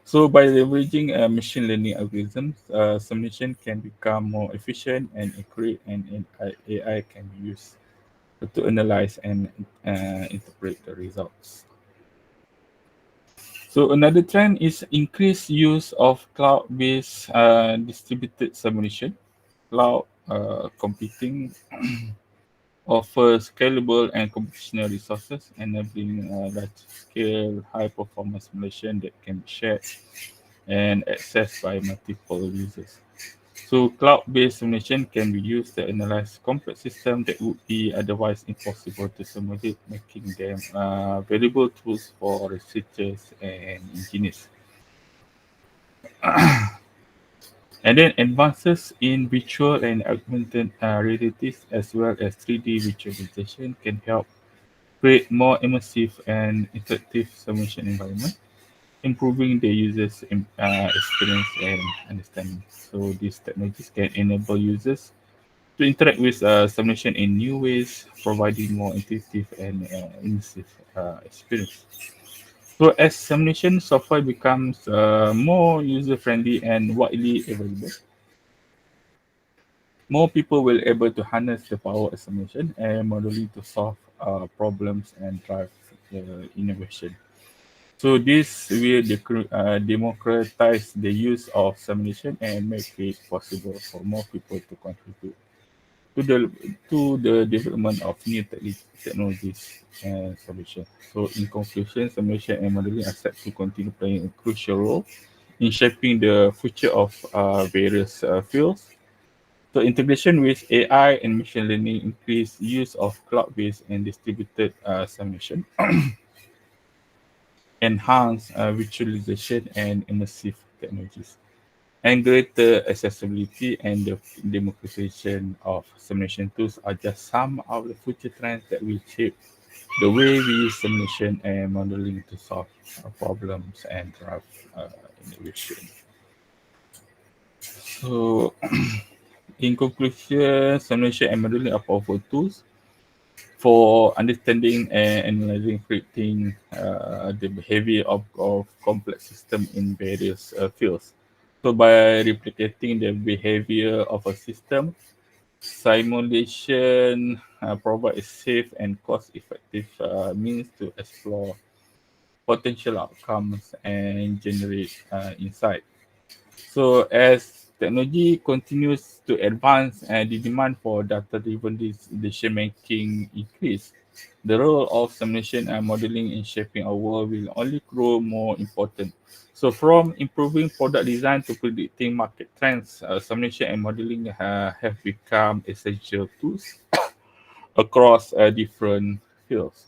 So by leveraging machine learning algorithms, simulation can become more efficient and accurate, and AI can be used to analyze and interpret the results. So another trend is increased use of cloud-based distributed simulation. Cloud computing offers scalable and computational resources, enabling large-scale, high-performance simulation that can be shared and accessed by multiple users. So cloud-based simulation can be used to analyze complex systems that would be otherwise impossible to simulate, making them valuable tools for researchers and engineers. And then advances in virtual and augmented realities as well as 3D visualization can help create more immersive and interactive simulation environment, improving the user's experience and understanding. So these technologies can enable users to interact with simulation in new ways, providing more intuitive and immersive experience. So as simulation software becomes more user-friendly and widely available, more people will able to harness the power of simulation and modeling to solve problems and drive innovation. So this will democratize the use of simulation and make it possible for more people to contribute to the development of new technologies and solutions. So in conclusion, simulation and modeling are set to continue playing a crucial role in shaping the future of various fields. So integration with AI and machine learning increase use of cloud-based and distributed simulation, enhance visualization and immersive technologies, and greater accessibility and the democratization of simulation tools are just some of the future trends that will shape the way we use simulation and modeling to solve problems and drive innovation. So, in conclusion, simulation and modeling are powerful tools for understanding and analyzing, predicting the behavior of complex system in various fields. So by replicating the behavior of a system, simulation provides a safe and cost-effective means to explore potential outcomes and generate insight. So as technology continues to advance and the demand for data-driven decision-making increase, the role of simulation and modeling in shaping our world will only grow more important. So from improving product design to predicting market trends, simulation and modeling have become essential tools across different fields.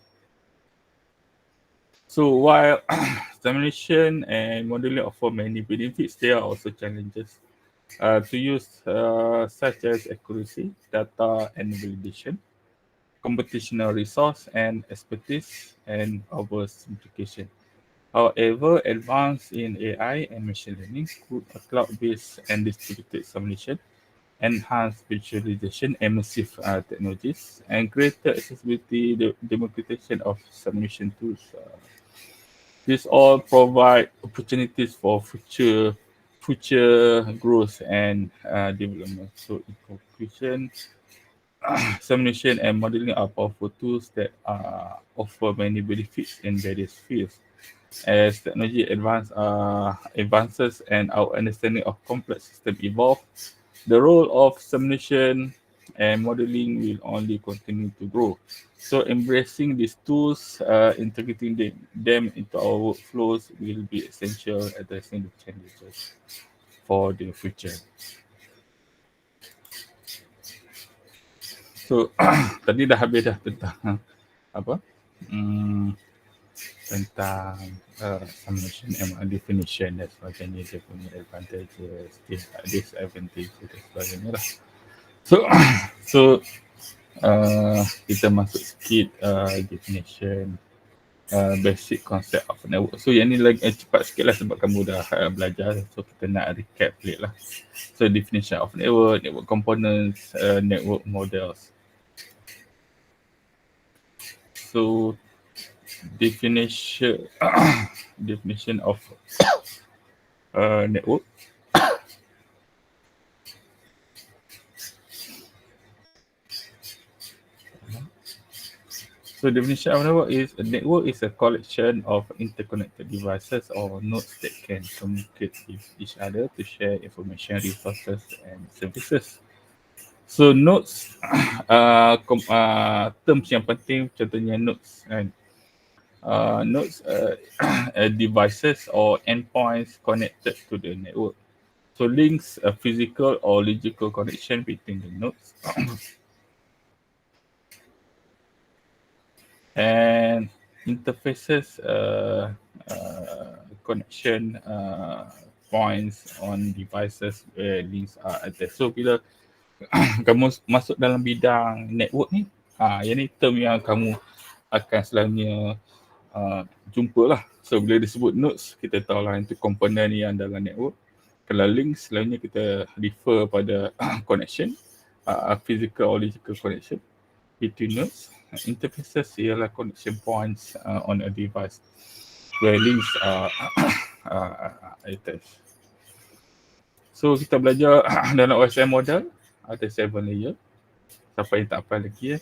So while simulation and modeling offer many benefits, there are also challenges to use, such as accuracy, data and validation, computational resource and expertise, and oversimplification. However, advance in AI and machine learning could cloud-based and distributed simulation, enhanced visualization, immersive technologies, and greater accessibility, the democratization of simulation tools. These all provide opportunities for future growth and development. So, in conclusion, simulation and modeling are powerful tools that offer many benefits in various fields. As technology advances and our understanding of complex systems evolve, the role of simulation and modeling will only continue to grow. So embracing these tools, integrating them into our workflows will be essential addressing the challenges for the future. So tadi dah habis dah tentang apa? Hmm, tentang summation and definition dan sebagainya, dia punya advantages, disadvantages dan sebagainya lah. So so kita masuk sikit definition, basic concept of network. So yang ni lagi cepat sikit lah sebab kamu dah belajar. So kita nak recap balik lah. So definition of network, network components, network models. So definition definition of network. So definition of network is a collection of interconnected devices or nodes that can communicate with each other to share information, resources, and services. So nodes, terms yang penting contohnya nodes kan. Nodes devices or endpoints connected to the network. So links a physical or logical connection between the nodes. And interfaces, connection points on devices where links are attached. So bila kamu masuk dalam bidang network ni, yang ni term yang kamu akan selalunya jumpa lah. So bila disebut nodes, kita tahu lah itu komponen yang dalam network. Kalau links, selalunya kita refer pada connection, physical or logical connection between nodes. Interfaces ialah connection points on a device where links are attached. So kita belajar dalam OSM model ada 7 layer. Siapa yang tak hafal lagi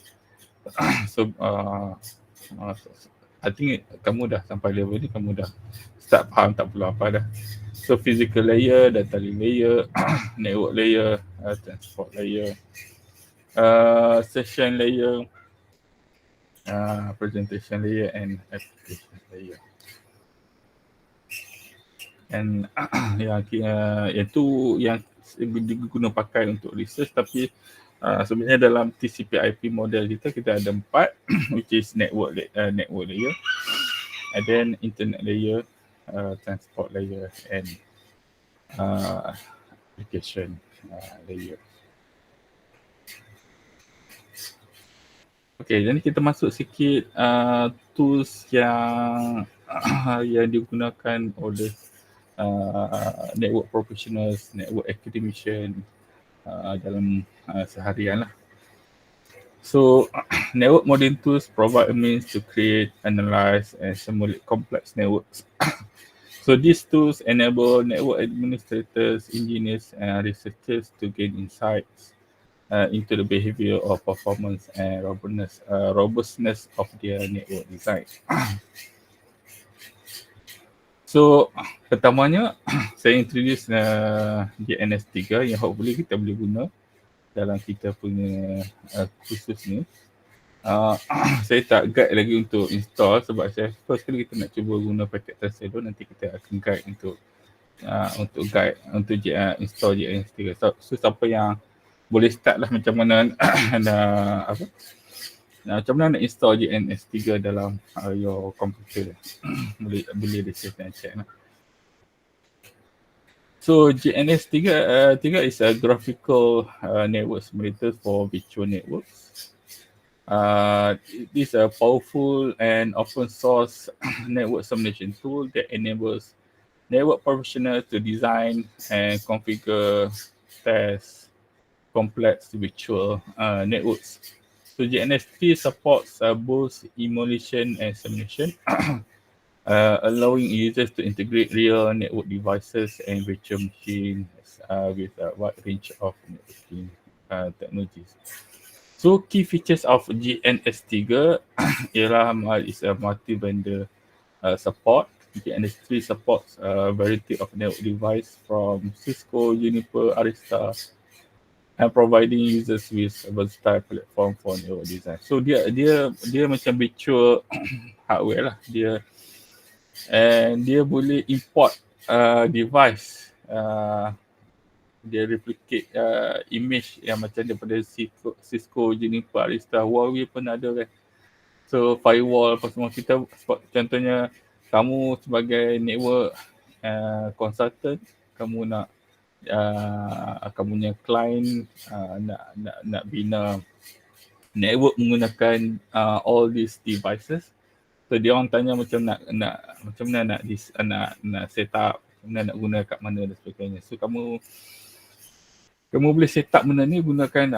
So I think kamu dah sampai level ni, kamu dah start faham, tak perlu apa dah. So physical layer, data link layer, network layer, transport layer, session layer, presentation layer, and application layer. And yang tu yang diguna pakai untuk research, tapi sebenarnya dalam TCP/IP model kita ada 4 which is network layer, and then internet layer, transport layer, and application layer. Okay, jadi kita masuk sikit tools yang yang digunakan oleh network professionals, network academician dalam seharian lah. So network modeling tools provide a means to create, analyze, and simulate complex networks. So these tools enable network administrators, engineers, and researchers to gain insights into the behavior or performance and robustness of their network design. So pertamanya saya introduce GNS3 yang hopefully kita boleh guna dalam kita punya kursus ni. Uh, saya tak guide lagi untuk install sebab saya first kali kita nak cuba guna packet tracer dulu, nanti kita akan guide untuk guide untuk install JNS3. So siapa yang boleh start lah macam mana nak apa? Macam mana nak install JNS3 dalam your computer. boleh di save dan check lah. So JNS3 is a graphical network simulator for virtual networks. It is a powerful and open source network simulation tool that enables network professionals to design and configure, test complex virtual networks. So JNS3 supports both emulation and simulation, allowing users to integrate real network devices and virtual machines with a wide range of networking technologies. So key features of JNS3 ialah is a multi-vendor support. JNS3 supports a variety of network device from Cisco, Juniper, Arista, and providing users with a versatile platform for network design. So dia macam virtual hardware lah. Dia boleh import device. Dia replicate image yang macam daripada Cisco, Juniper, Arista, Huawei pun ada kan. So firewall apa semua kita, contohnya kamu sebagai network consultant, kamu nak kamu punya client nak bina network menggunakan all these devices. So dia orang tanya macam macam mana nak set up, macam mana nak guna kat mana dan sebagainya. So kamu boleh set up benda ni gunakan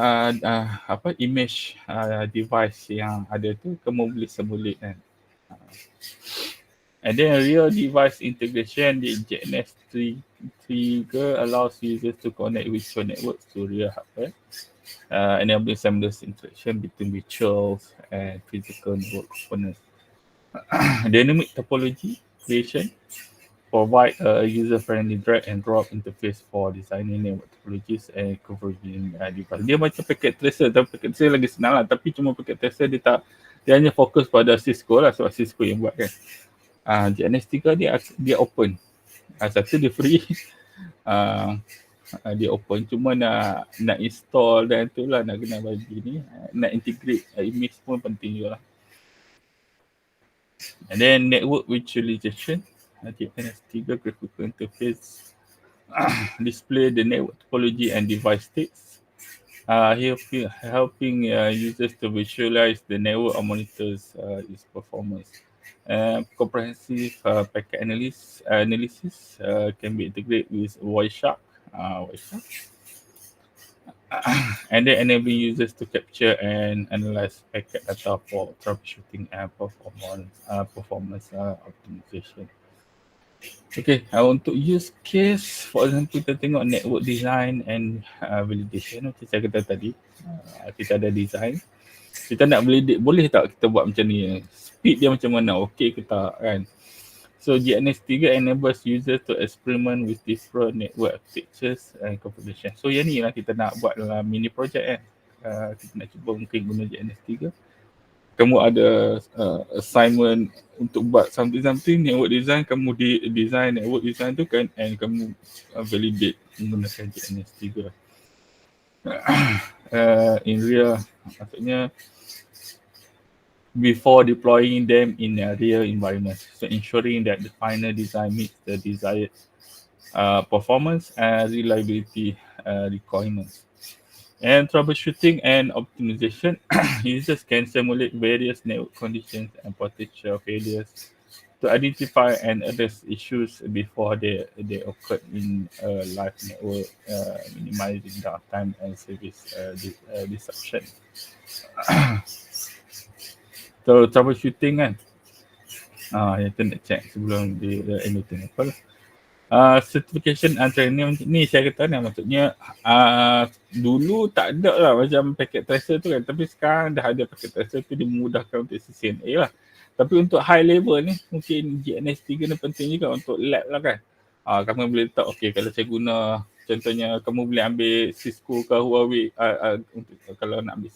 image device yang ada tu, kamu boleh simulate kan. And then real device integration di JNS3 allows users to connect virtual networks to real hardware, enabling seamless interaction between virtual and physical network components. Dynamic topology creation provide a user-friendly drag and drop interface for designing network topologies and configuring device. Dia macam packet tracer, tapi packet tracer lagi senang lah. Tapi cuma packet tracer dia hanya fokus pada Cisco lah, sebab Cisco yang buat kan. JNS3 dia open. Satu dia free. Dia open, cuma nak install dan itulah nak kena bagi ni, nak integrate image pun penting juga lah. And then network virtualization, JNS3 graphical interface display the network topology and device states, helping users to visualize the network or monitors its performance. Comprehensive packet analysis can be integrated with Wireshark, and then enabling users to capture and analyze packet data for troubleshooting and performance optimization. Okay, untuk use case, for example, kita tengok network design and validation. Macam saya kata tadi, kita ada design. Kita nak validate, boleh tak kita buat macam ni? Speed dia macam mana? Okay ke tak kan? So JNS3 enables users to experiment with different network architectures and configuration. So yang ni lah kita nak buat dalam mini project kan. Kita nak cuba mungkin guna JNS3. Kamu ada assignment untuk buat something network design, kamu design network design tu kan, and kamu validate menggunakan JNS3. In real, maksudnya before deploying them in a real environment. So ensuring that the final design meets the desired performance and reliability requirements. And troubleshooting and optimization, users can simulate various network conditions and potential failures to identify and address issues before they occur in a live network, minimizing downtime and service disruption. So troubleshooting kan, yang tu nak check sebelum dia anything apa lah. Certification and training ni saya kata ni, maksudnya dulu tak ada lah macam packet tracer tu kan, tapi sekarang dah ada packet tracer tu, dia memudahkan untuk CCNA lah. Tapi untuk high level ni mungkin JNS3 ni penting juga untuk lab lah kan. Kamu boleh letak, okay kalau saya guna Contohnya kamu boleh ambil Cisco ke Huawei untuk kalau nak ambil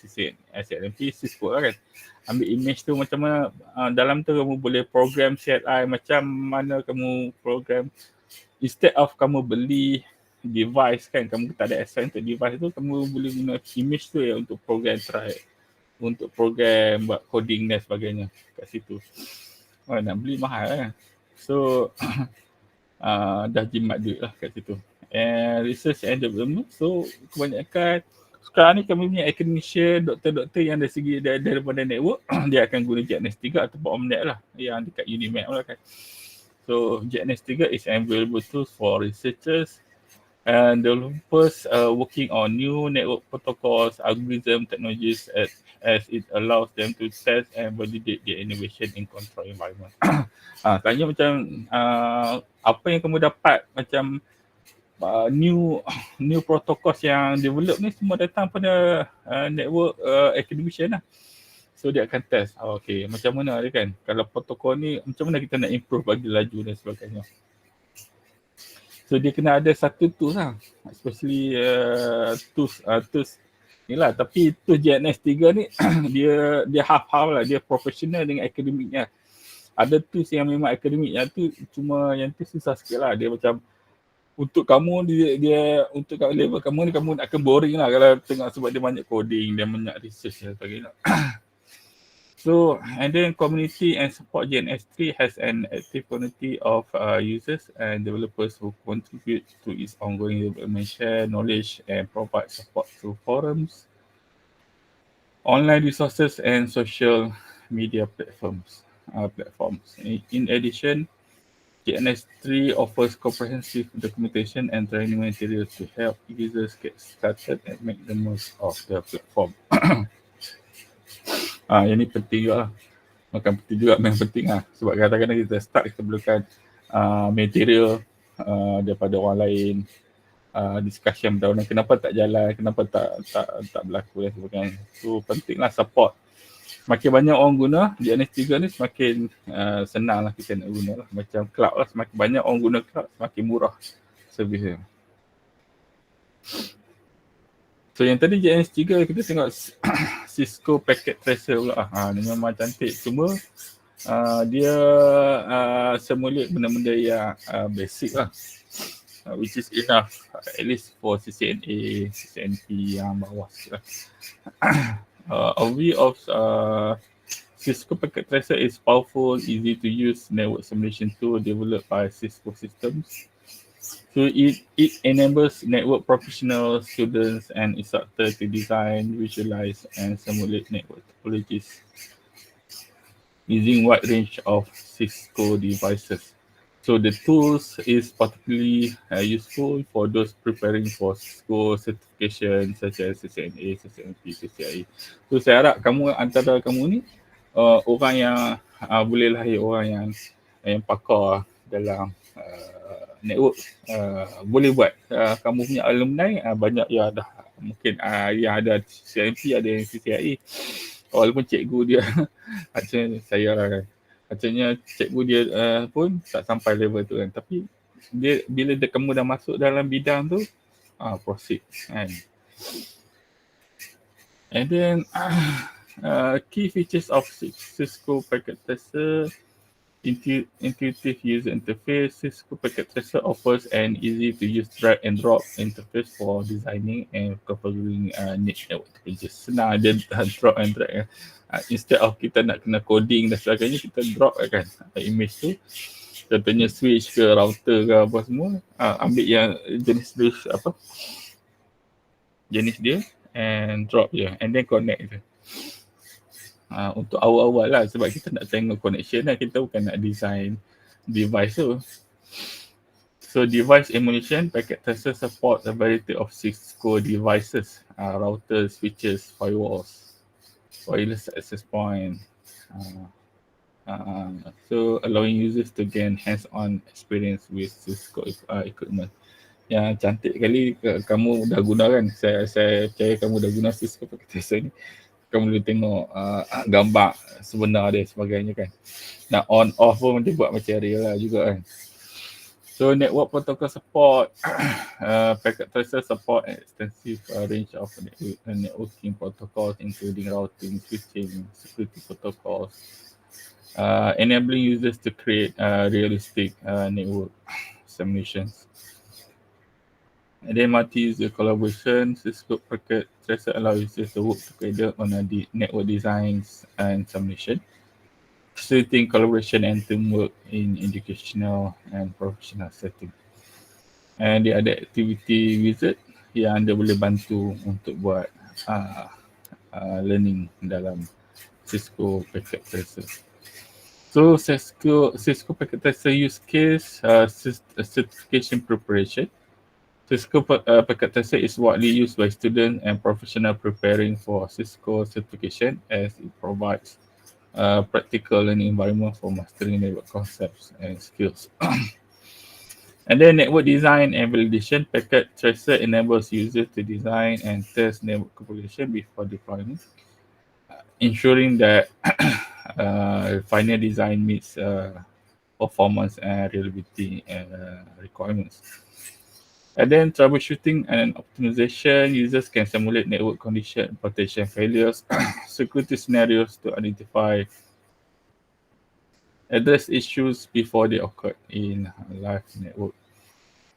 SNMP Cisco lah kan. Ambil image tu macam mana dalam tu kamu boleh program CLI macam mana kamu program. Instead of kamu beli device kan, kamu tak ada access untuk device tu, kamu boleh guna image tu ya untuk program try, untuk program buat coding dan sebagainya kat situ. Nak beli mahal kan. So dah jimat duit lah kat situ. And research and development, so kebanyakan sekarang ni kami punya academician, doktor-doktor yang dari segi daripada network dia akan guna JNS3 ataupun Omnet lah yang dekat Unimed lah kan. So JNS3 is available tools for researchers and developers working on new network protocols, algorithm technologies as it allows them to test and validate their innovation in control environment. Tanya macam apa yang kamu dapat macam new protocols yang develop ni semua datang pada network academician lah. So dia akan test, okay macam mana dia kan, kalau protokol ni macam mana kita nak improve bagi laju dan sebagainya. So dia kena ada satu tools lah, especially tools ni lah. Tapi tools JNS3 ni dia half-half lah, dia professional dengan akademiknya. Ada tools yang memang akademik, yang tu cuma yang tu susah sikit lah. Dia macam untuk kamu, dia untuk level kamu ni kamu akan boring lah kalau tengok, sebab dia banyak coding, dia banyak research dan sebagainya. So, and then community and support JNS3 has an active community of users and developers who contribute to its ongoing development, share knowledge and provide support through forums, online resources and social media platforms. In addition, JNS3 offers comprehensive documentation and training materials to help users get started and make the most of the platform. Yang ni penting juga lah. Bukan penting juga, memang penting lah. Sebab kadang-kadang kita start, kita perlukan material daripada orang lain, discussion berdahunan, kenapa tak jalan, kenapa tak berlaku dan sebagainya. So pentinglah support. Semakin banyak orang guna JNS3 ni, semakin senang lah kita nak guna lah. Macam cloud lah, semakin banyak orang guna cloud, semakin murah servis dia. So yang tadi JNS3 kita tengok Cisco Packet Tracer pula. Dia memang cantik. Cuma dia simulate benda-benda yang basic lah. Which is enough at least for CCNA, CCNP yang bawah sikit lah. Overview of Cisco Packet Tracer is powerful, easy to use network simulation tool developed by Cisco Systems. So it enables network professionals, students and instructors to design, visualize and simulate network topologies using wide range of Cisco devices. So the tools is particularly useful for those preparing for Cisco certification such as CCNA, CCNP, CCIE. So saya harap kamu, antara kamu ni orang yang boleh lahir orang yang pakar dalam network, boleh buat. Kamu punya alumni banyak yang dah mungkin yang ada CCNP, ada yang CCIE. Walaupun cikgu dia macam saya lah kan, macamnya cikgu dia pun tak sampai level tu kan, tapi dia bila kamu dah masuk dalam bidang tu, proceed kan. And then key features of Cisco Packet Tracer: intuitive user interface. Cisco Packet Tracer offers an easy to use drag and drop interface for designing and configuring niche network topologies. Senang dia drag and drag. Instead of kita nak kena coding dan sebagainya, kita drop kan image tu. Contohnya switch ke router ke apa semua, ambil yang jenis dia and drop je and then connect je. Untuk awal-awal lah, sebab kita nak tengok connection lah, kita bukan nak design device tu. So device emulation, Packet Tracer support a variety of Cisco devices, routers, switches, firewalls, wireless access point. So allowing users to gain hands-on experience with Cisco equipment. Yang cantik kali kamu dah guna kan, saya percaya kamu dah guna Cisco Packet Tracer ni. Kamu boleh tengok gambar sebenar dia sebagainya kan. Nak on off pun dia buat macam real lah juga kan. So network protocol support, packet tracer support an extensive range of networking protocols, including routing, switching, security protocols, enabling users to create realistic network simulations. And then multi-user collaboration, Cisco Packet Tracer allows users to work together on a network designs and simulation, facilitating collaboration and teamwork in educational and professional setting. And dia ada activity wizard yang anda boleh bantu untuk buat uh, learning dalam Cisco Packet Tracer. So Cisco Packet Tracer use case, certification preparation. Cisco Packet Tracer is widely used by students and professionals preparing for Cisco certification, as it provides a practical learning environment for mastering network concepts and skills. And then network design and validation. Packet Tracer enables users to design and test network configuration before deployment, ensuring that final design meets performance and reliability requirements. And then troubleshooting and optimization, users can simulate network condition, potential failures, security scenarios to identify, address issues before they occur in live network,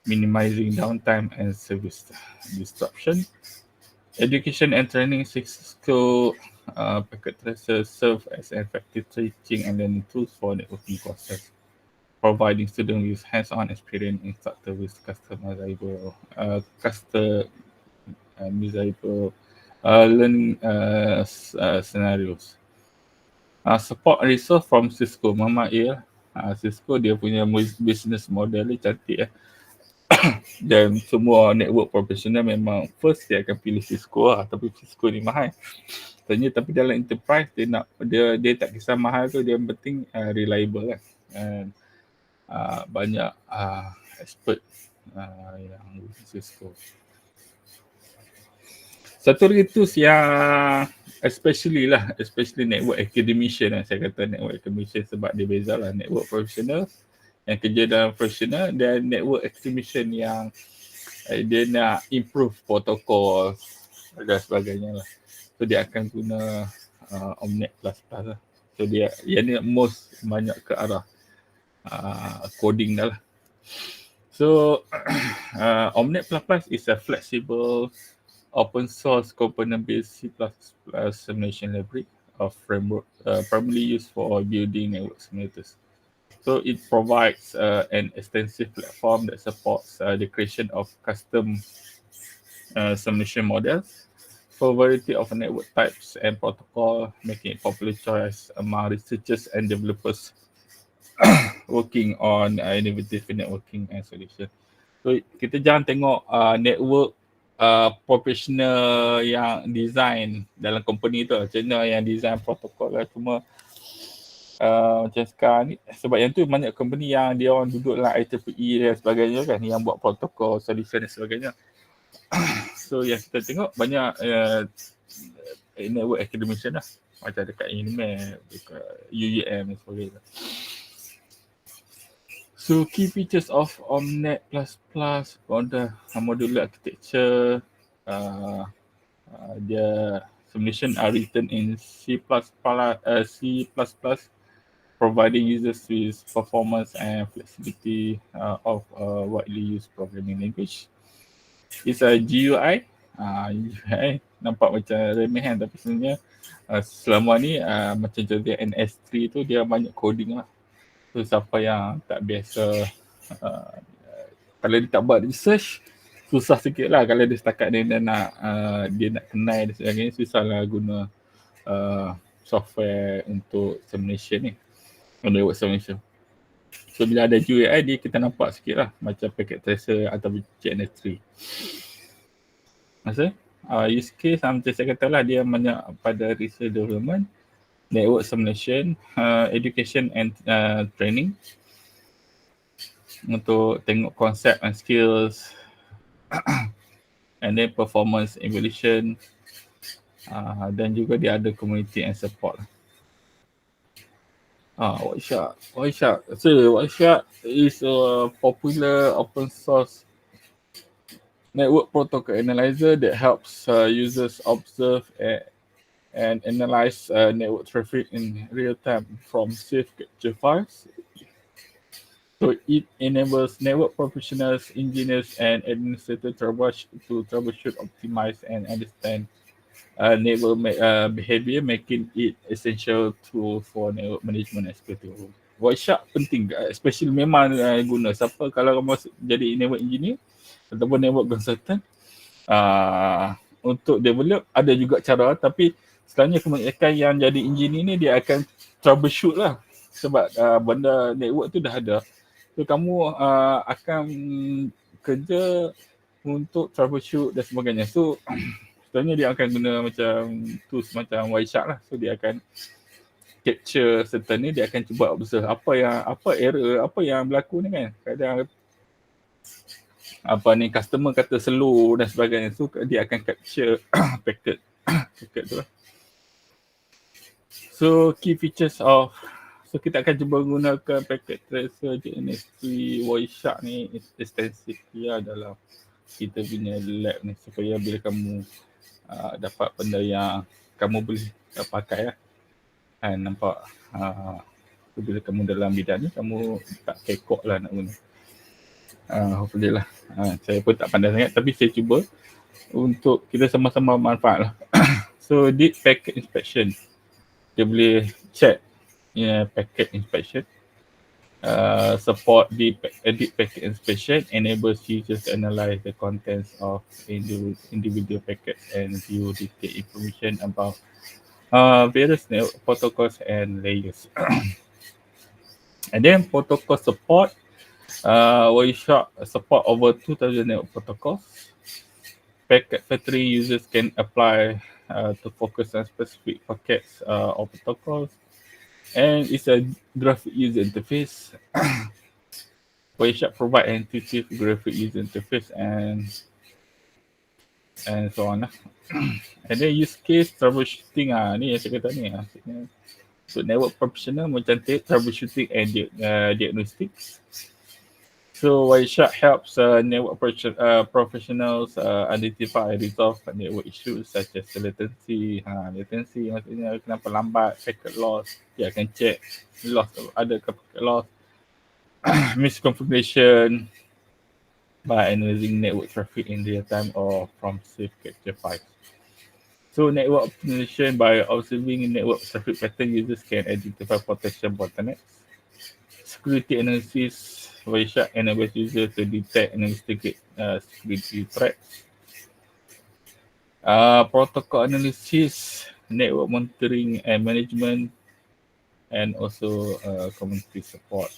minimizing downtime and service disruption. Education and training, Cisco Packet Tracer serve as effective teaching and learning tools for networking courses, providing students with hands-on experience instructor with customizable learning scenarios. Support resource from Cisco, Mama A. Cisco dia punya business model ni cantik. Dan semua network professional memang first dia akan pilih Cisco lah, tapi Cisco ni mahal. Tapi dalam enterprise dia tak kisah mahal tu, dia yang penting reliable kan. And banyak expert yang guna Cisco. Satu lagi tu yang especially network academician lah. Saya kata network academician sebab dia beza lah, network professional yang kerja dalam professional dan network academician yang dia nak improve protokol dan sebagainya lah. So dia akan guna Omnet++ lah. So dia yang ni most banyak ke arah coding dah lah. So Omnet++ is a flexible open source component-based C++ simulation library of framework primarily used for building network simulators. So it provides an extensive platform that supports the creation of custom simulation models for a variety of network types and protocol, making it popular choice among researchers and developers working on innovative networking and solution. So kita jangan tengok network professional yang design dalam company tu, macam mana yang design protokol lah, cuma macam sekarang ni, sebab yang tu banyak company yang dia orang duduk dalam IEEE dan sebagainya kan, yang buat protokol, solution dan sebagainya. So yang kita tengok banyak network academician lah, macam dekat NMK, dekat UUM dan sebagainya. So key features of Omnet++ on the modular architecture, their simulation are written in C++, providing users with performance and flexibility of widely used programming language. It's a GUI. GUI nampak macam remeh kan, tapi sebenarnya selama ni macam contoh NS3 tu dia banyak coding lah. So siapa yang tak biasa, kalau dia tak buat research, susah sikit lah. Kalau dia setakat dia nak kenal dan sebagainya, susah lah guna software untuk simulation ni, network simulation. So bila ada GUI dia, kita nampak sikit lah macam packet tracer atau CNS3. Maksudnya use case macam saya kata lah, dia banyak pada research development, network simulation, education and training, untuk tengok konsep and skills, and then performance evaluation, dan juga dia ada community and support. Wireshark. So Wireshark is a popular open source network protocol analyzer that helps users observe and analyze network traffic in real time from safe capture files. So it enables network professionals, engineers, and administrators to troubleshoot, optimize, and understand behavior, making it essential tool for network management executive. Wireshark penting, especially memang guna. Siapa kalau kamu jadi network engineer ataupun network consultant, untuk develop ada juga cara, tapi sebenarnya kebanyakan yang jadi engineer ni dia akan troubleshoot lah, sebab benda network tu dah ada. So kamu akan kerja untuk troubleshoot dan sebagainya. So sebenarnya dia akan guna macam tools macam Wireshark lah. So dia akan capture certain ni, dia akan cuba observe apa error, apa yang berlaku ni kan. Kadang customer kata slow dan sebagainya. So dia akan capture packet tu lah. So key features of, so kita akan cuba gunakan packet tracer NMK3 Wireshark ni extensively dalam kita punya lab ni, supaya bila kamu dapat benda yang kamu boleh pakai lah. Nampak bila kamu dalam bidang ni kamu tak kekok lah nak guna. Hopefully lah. Saya pun tak pandai sangat, tapi saya cuba untuk kita sama-sama manfaat lah. So deep packet inspection, dia boleh check packet inspection. Support deep packet inspection enables users to analyze the contents of individual packets and view detailed information about various network protocols and layers. And then protocol support, Wireshark support over 2,000 network protocols. Packet factory users can apply to focus on specific packets or protocols. And it's a graphic user interface. Wireshark provide an intuitive graphic user interface and so on. And then use case troubleshooting, ni yang saya kata ni. So network professional macam troubleshooting and diagnostics. So Wireshark helps network professionals identify and resolve network issues such as latency. Latency maksudnya kenapa lambat, packet loss. Dia akan check loss, ada ke packet loss, misconfiguration by analyzing network traffic in real time or from safe capture files. So network optimization, by observing network traffic pattern, users can identify potential bottlenecks. Security analysis, Wireshark enables users to detect and investigate security threats. Protocol analysis, network monitoring and management, and also community support.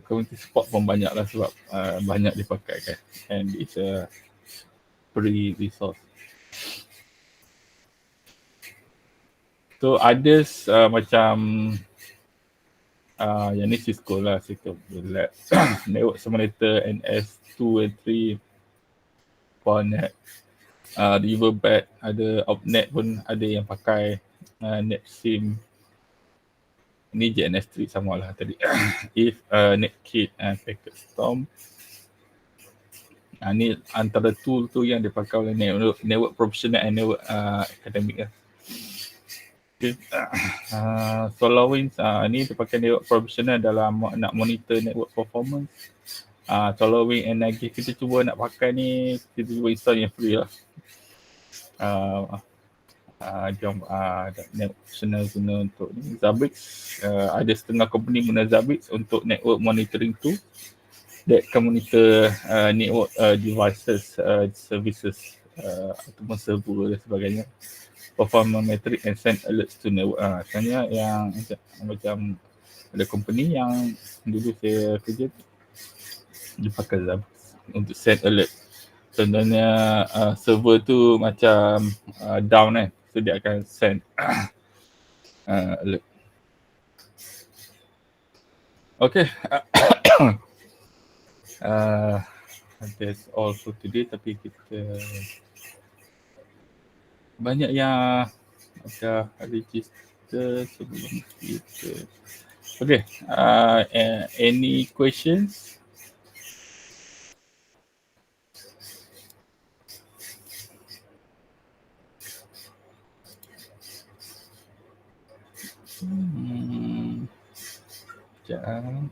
Community support pun banyak lah sebab banyak dipakai kan, and it's a free resource. So others macam yang ni Cisco lah, Cisco Lab, network simulator NS2 and 3, Powernet, Riverbed, ada Opnet pun ada yang pakai, NetSim, ni JNS3 sama lah tadi. If Netkit and Packet Storm, ni antara tool tu yang dipakai oleh network professional and network academic lah. Okay. SolarWinds, ni dipakai network professional dalam nak monitor network performance. SolarWinds and lagi kita cuba nak pakai ni, kita cuba install yang free lah. Jom network professional guna untuk ni. Zabbix, ada setengah company guna Zabbix untuk network monitoring tool that can monitor network devices, services ataupun server dan sebagainya. Performance metric and send alerts to network. Sebenarnya yang macam ada company yang dulu saya kerja, dia pakai Zabbix untuk send alert. Sebenarnya server tu macam down kan, so dia akan send alert. Okay. That's all for today, tapi kita banyak yang ada register sebelum kita. Okay. Any questions? Sekejap. Sekejap.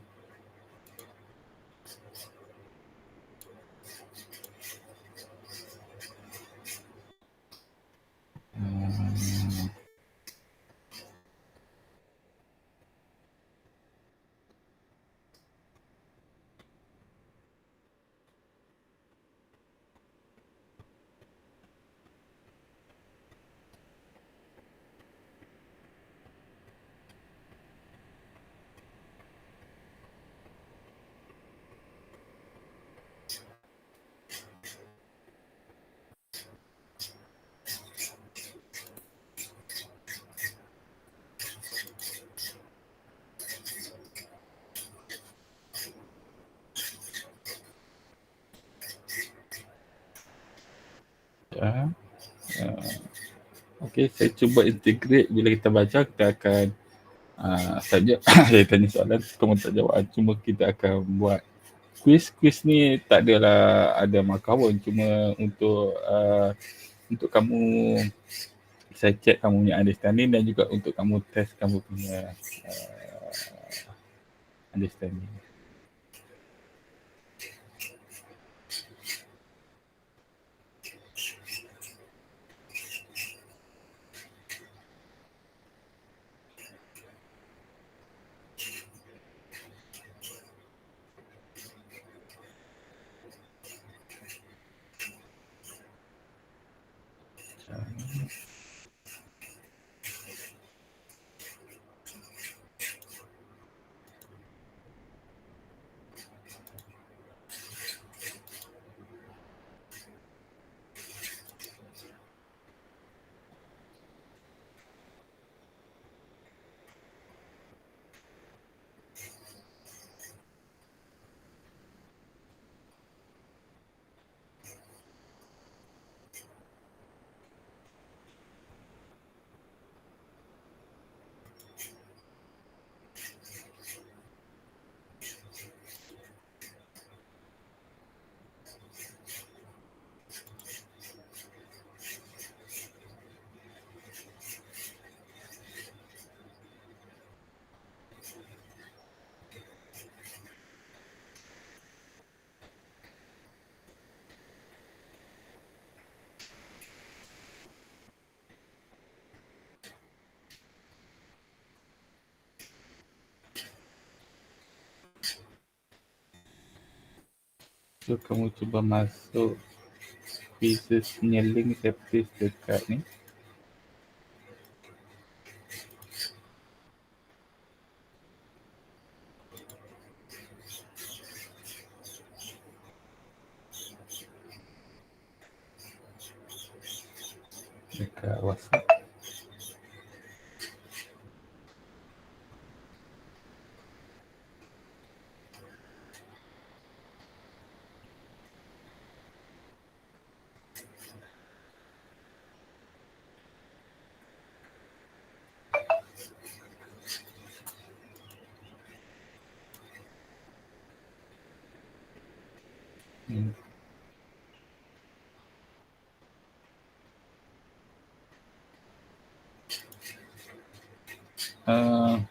Okay, saya cuba integrate. Bila kita baca, kita akan saja saya tanya soalan, kamu tak jawab. Cuma kita akan buat quiz. Quiz ni tak adalah ada markawan, cuma untuk kamu, saya check kamu punya understanding dan juga untuk kamu test kamu punya understanding. So kamu cuba masuk quizzesnya, link saya paste dekat ni. Dekat WhatsApp. Uh,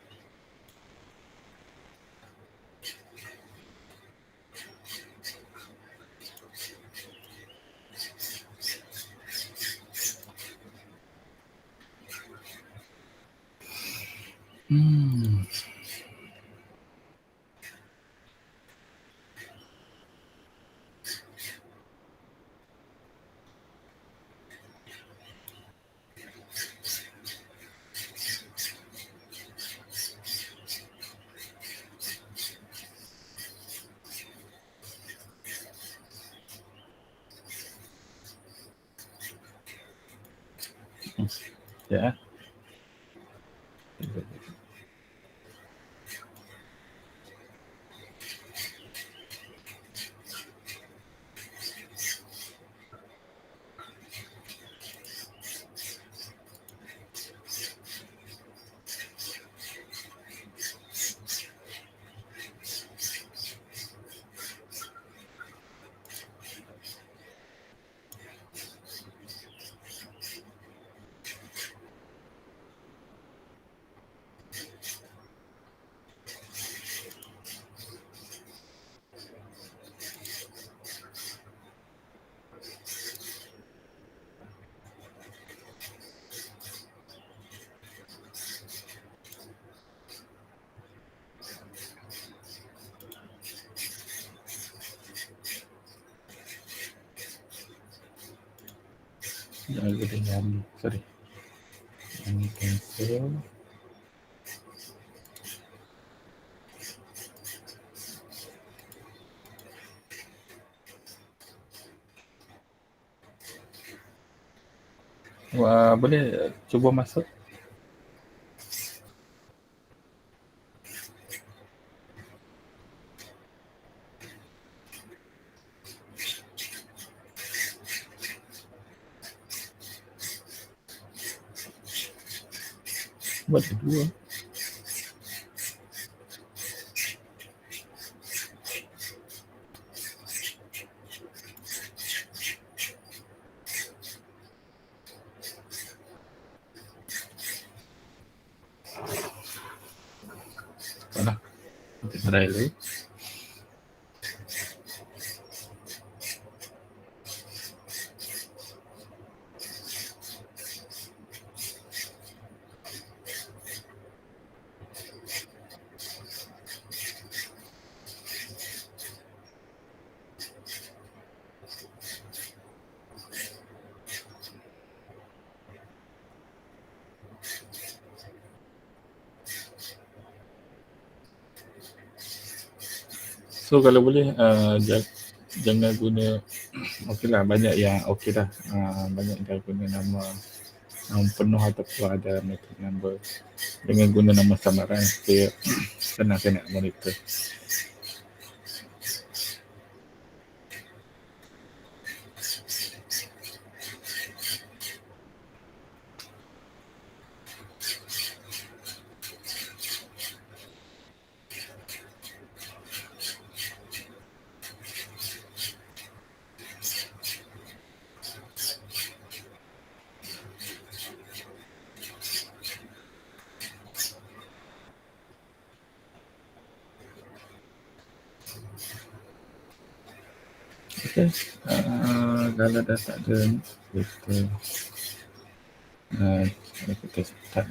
ya. Sorry, yang cancel. Wah, boleh cuba masuk. Buat dua. Mana? Kita try dulu. So kalau boleh jangan guna okeylah banyak yang okey dah. Banyak dah guna nama penuh ataupun ada metric number dengan guna nama samaran supaya senang saya nak monitor. Okay. Kalau dah tak ada kita start.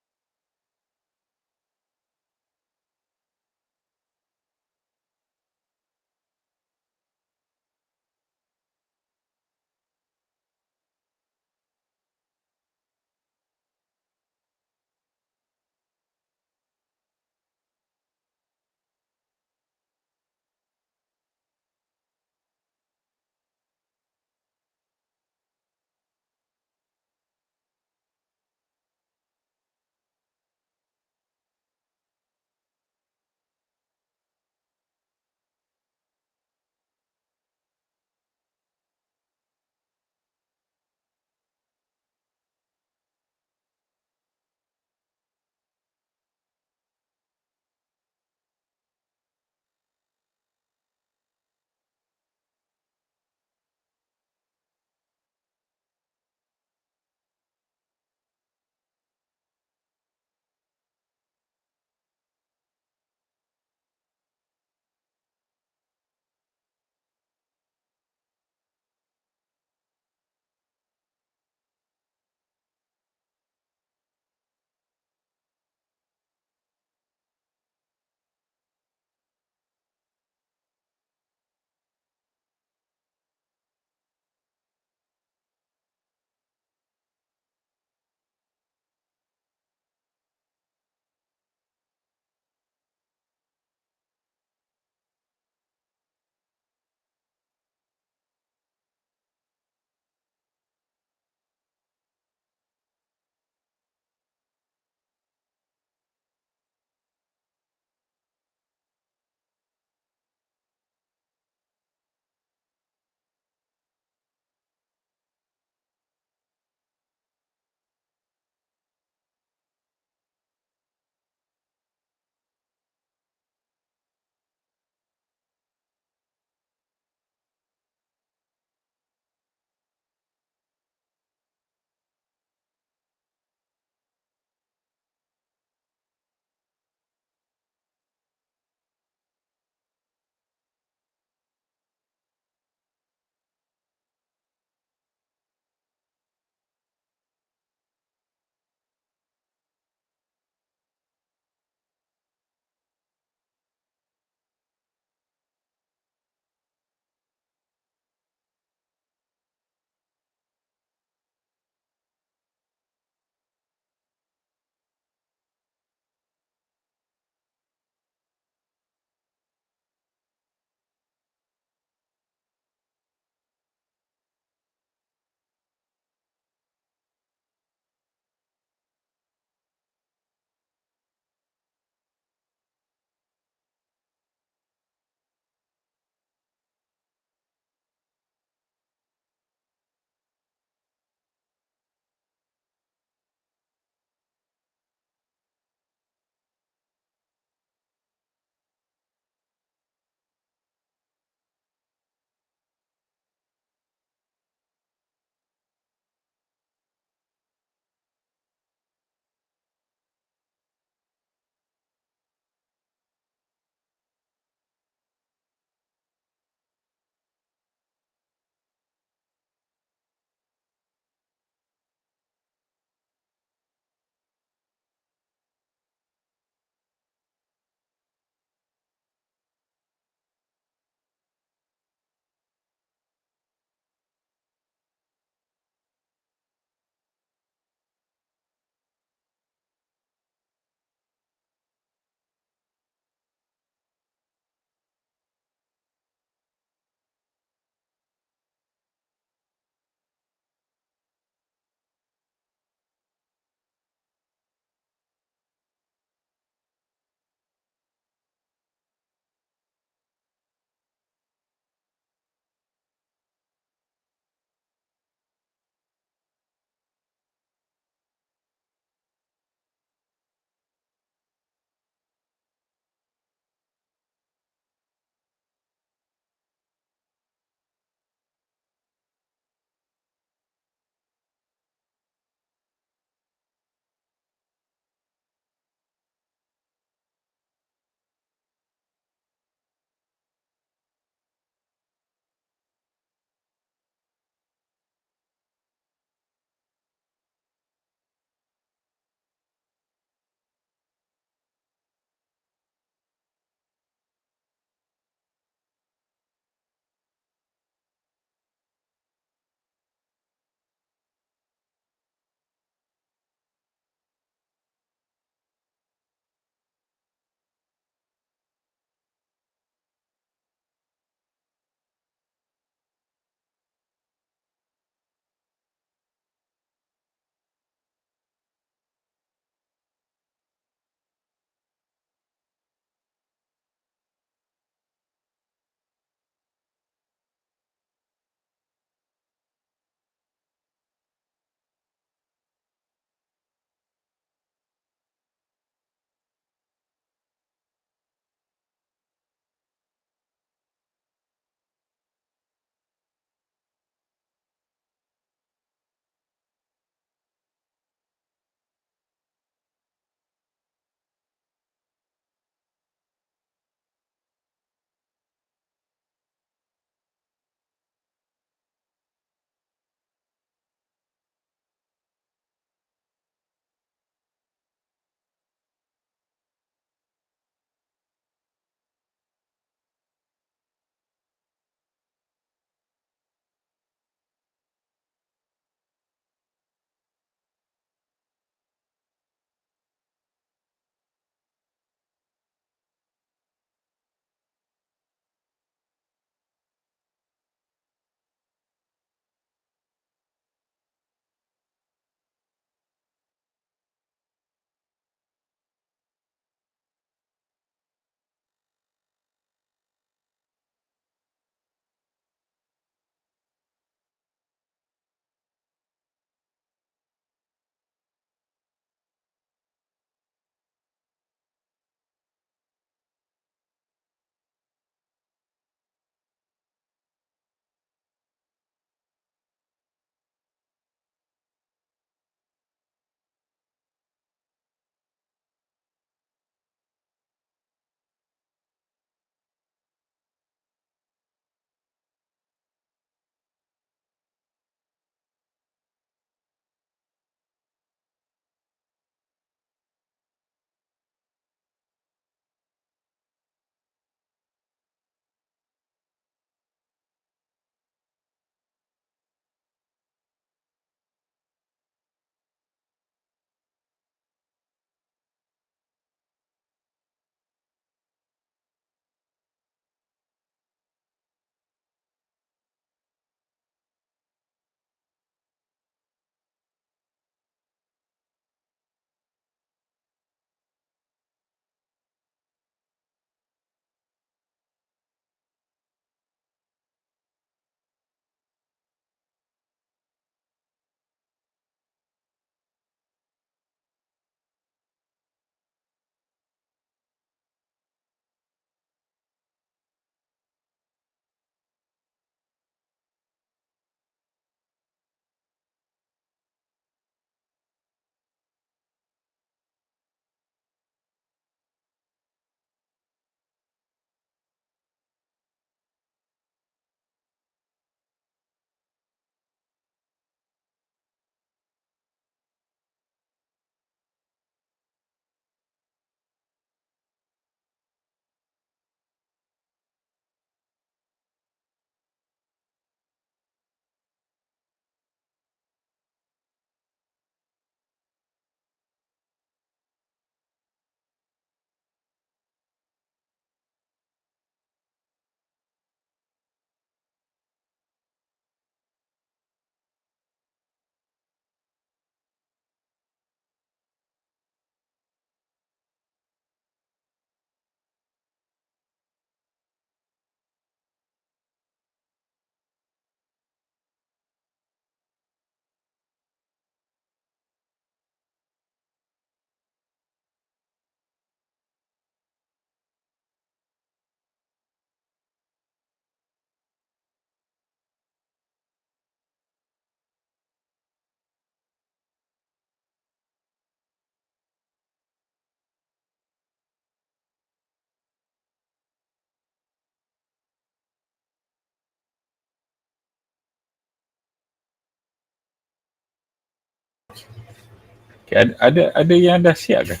Okay, ada yang dah siap kan?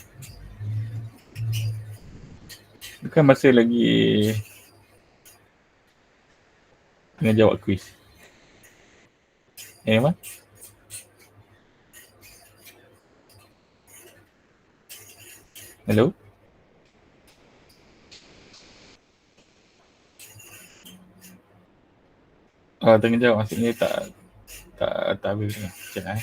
Bukan masa lagi tengah jawab kuis. Apa? Hello? Oh, tengah jawab maksudnya tak habis. Macam mana?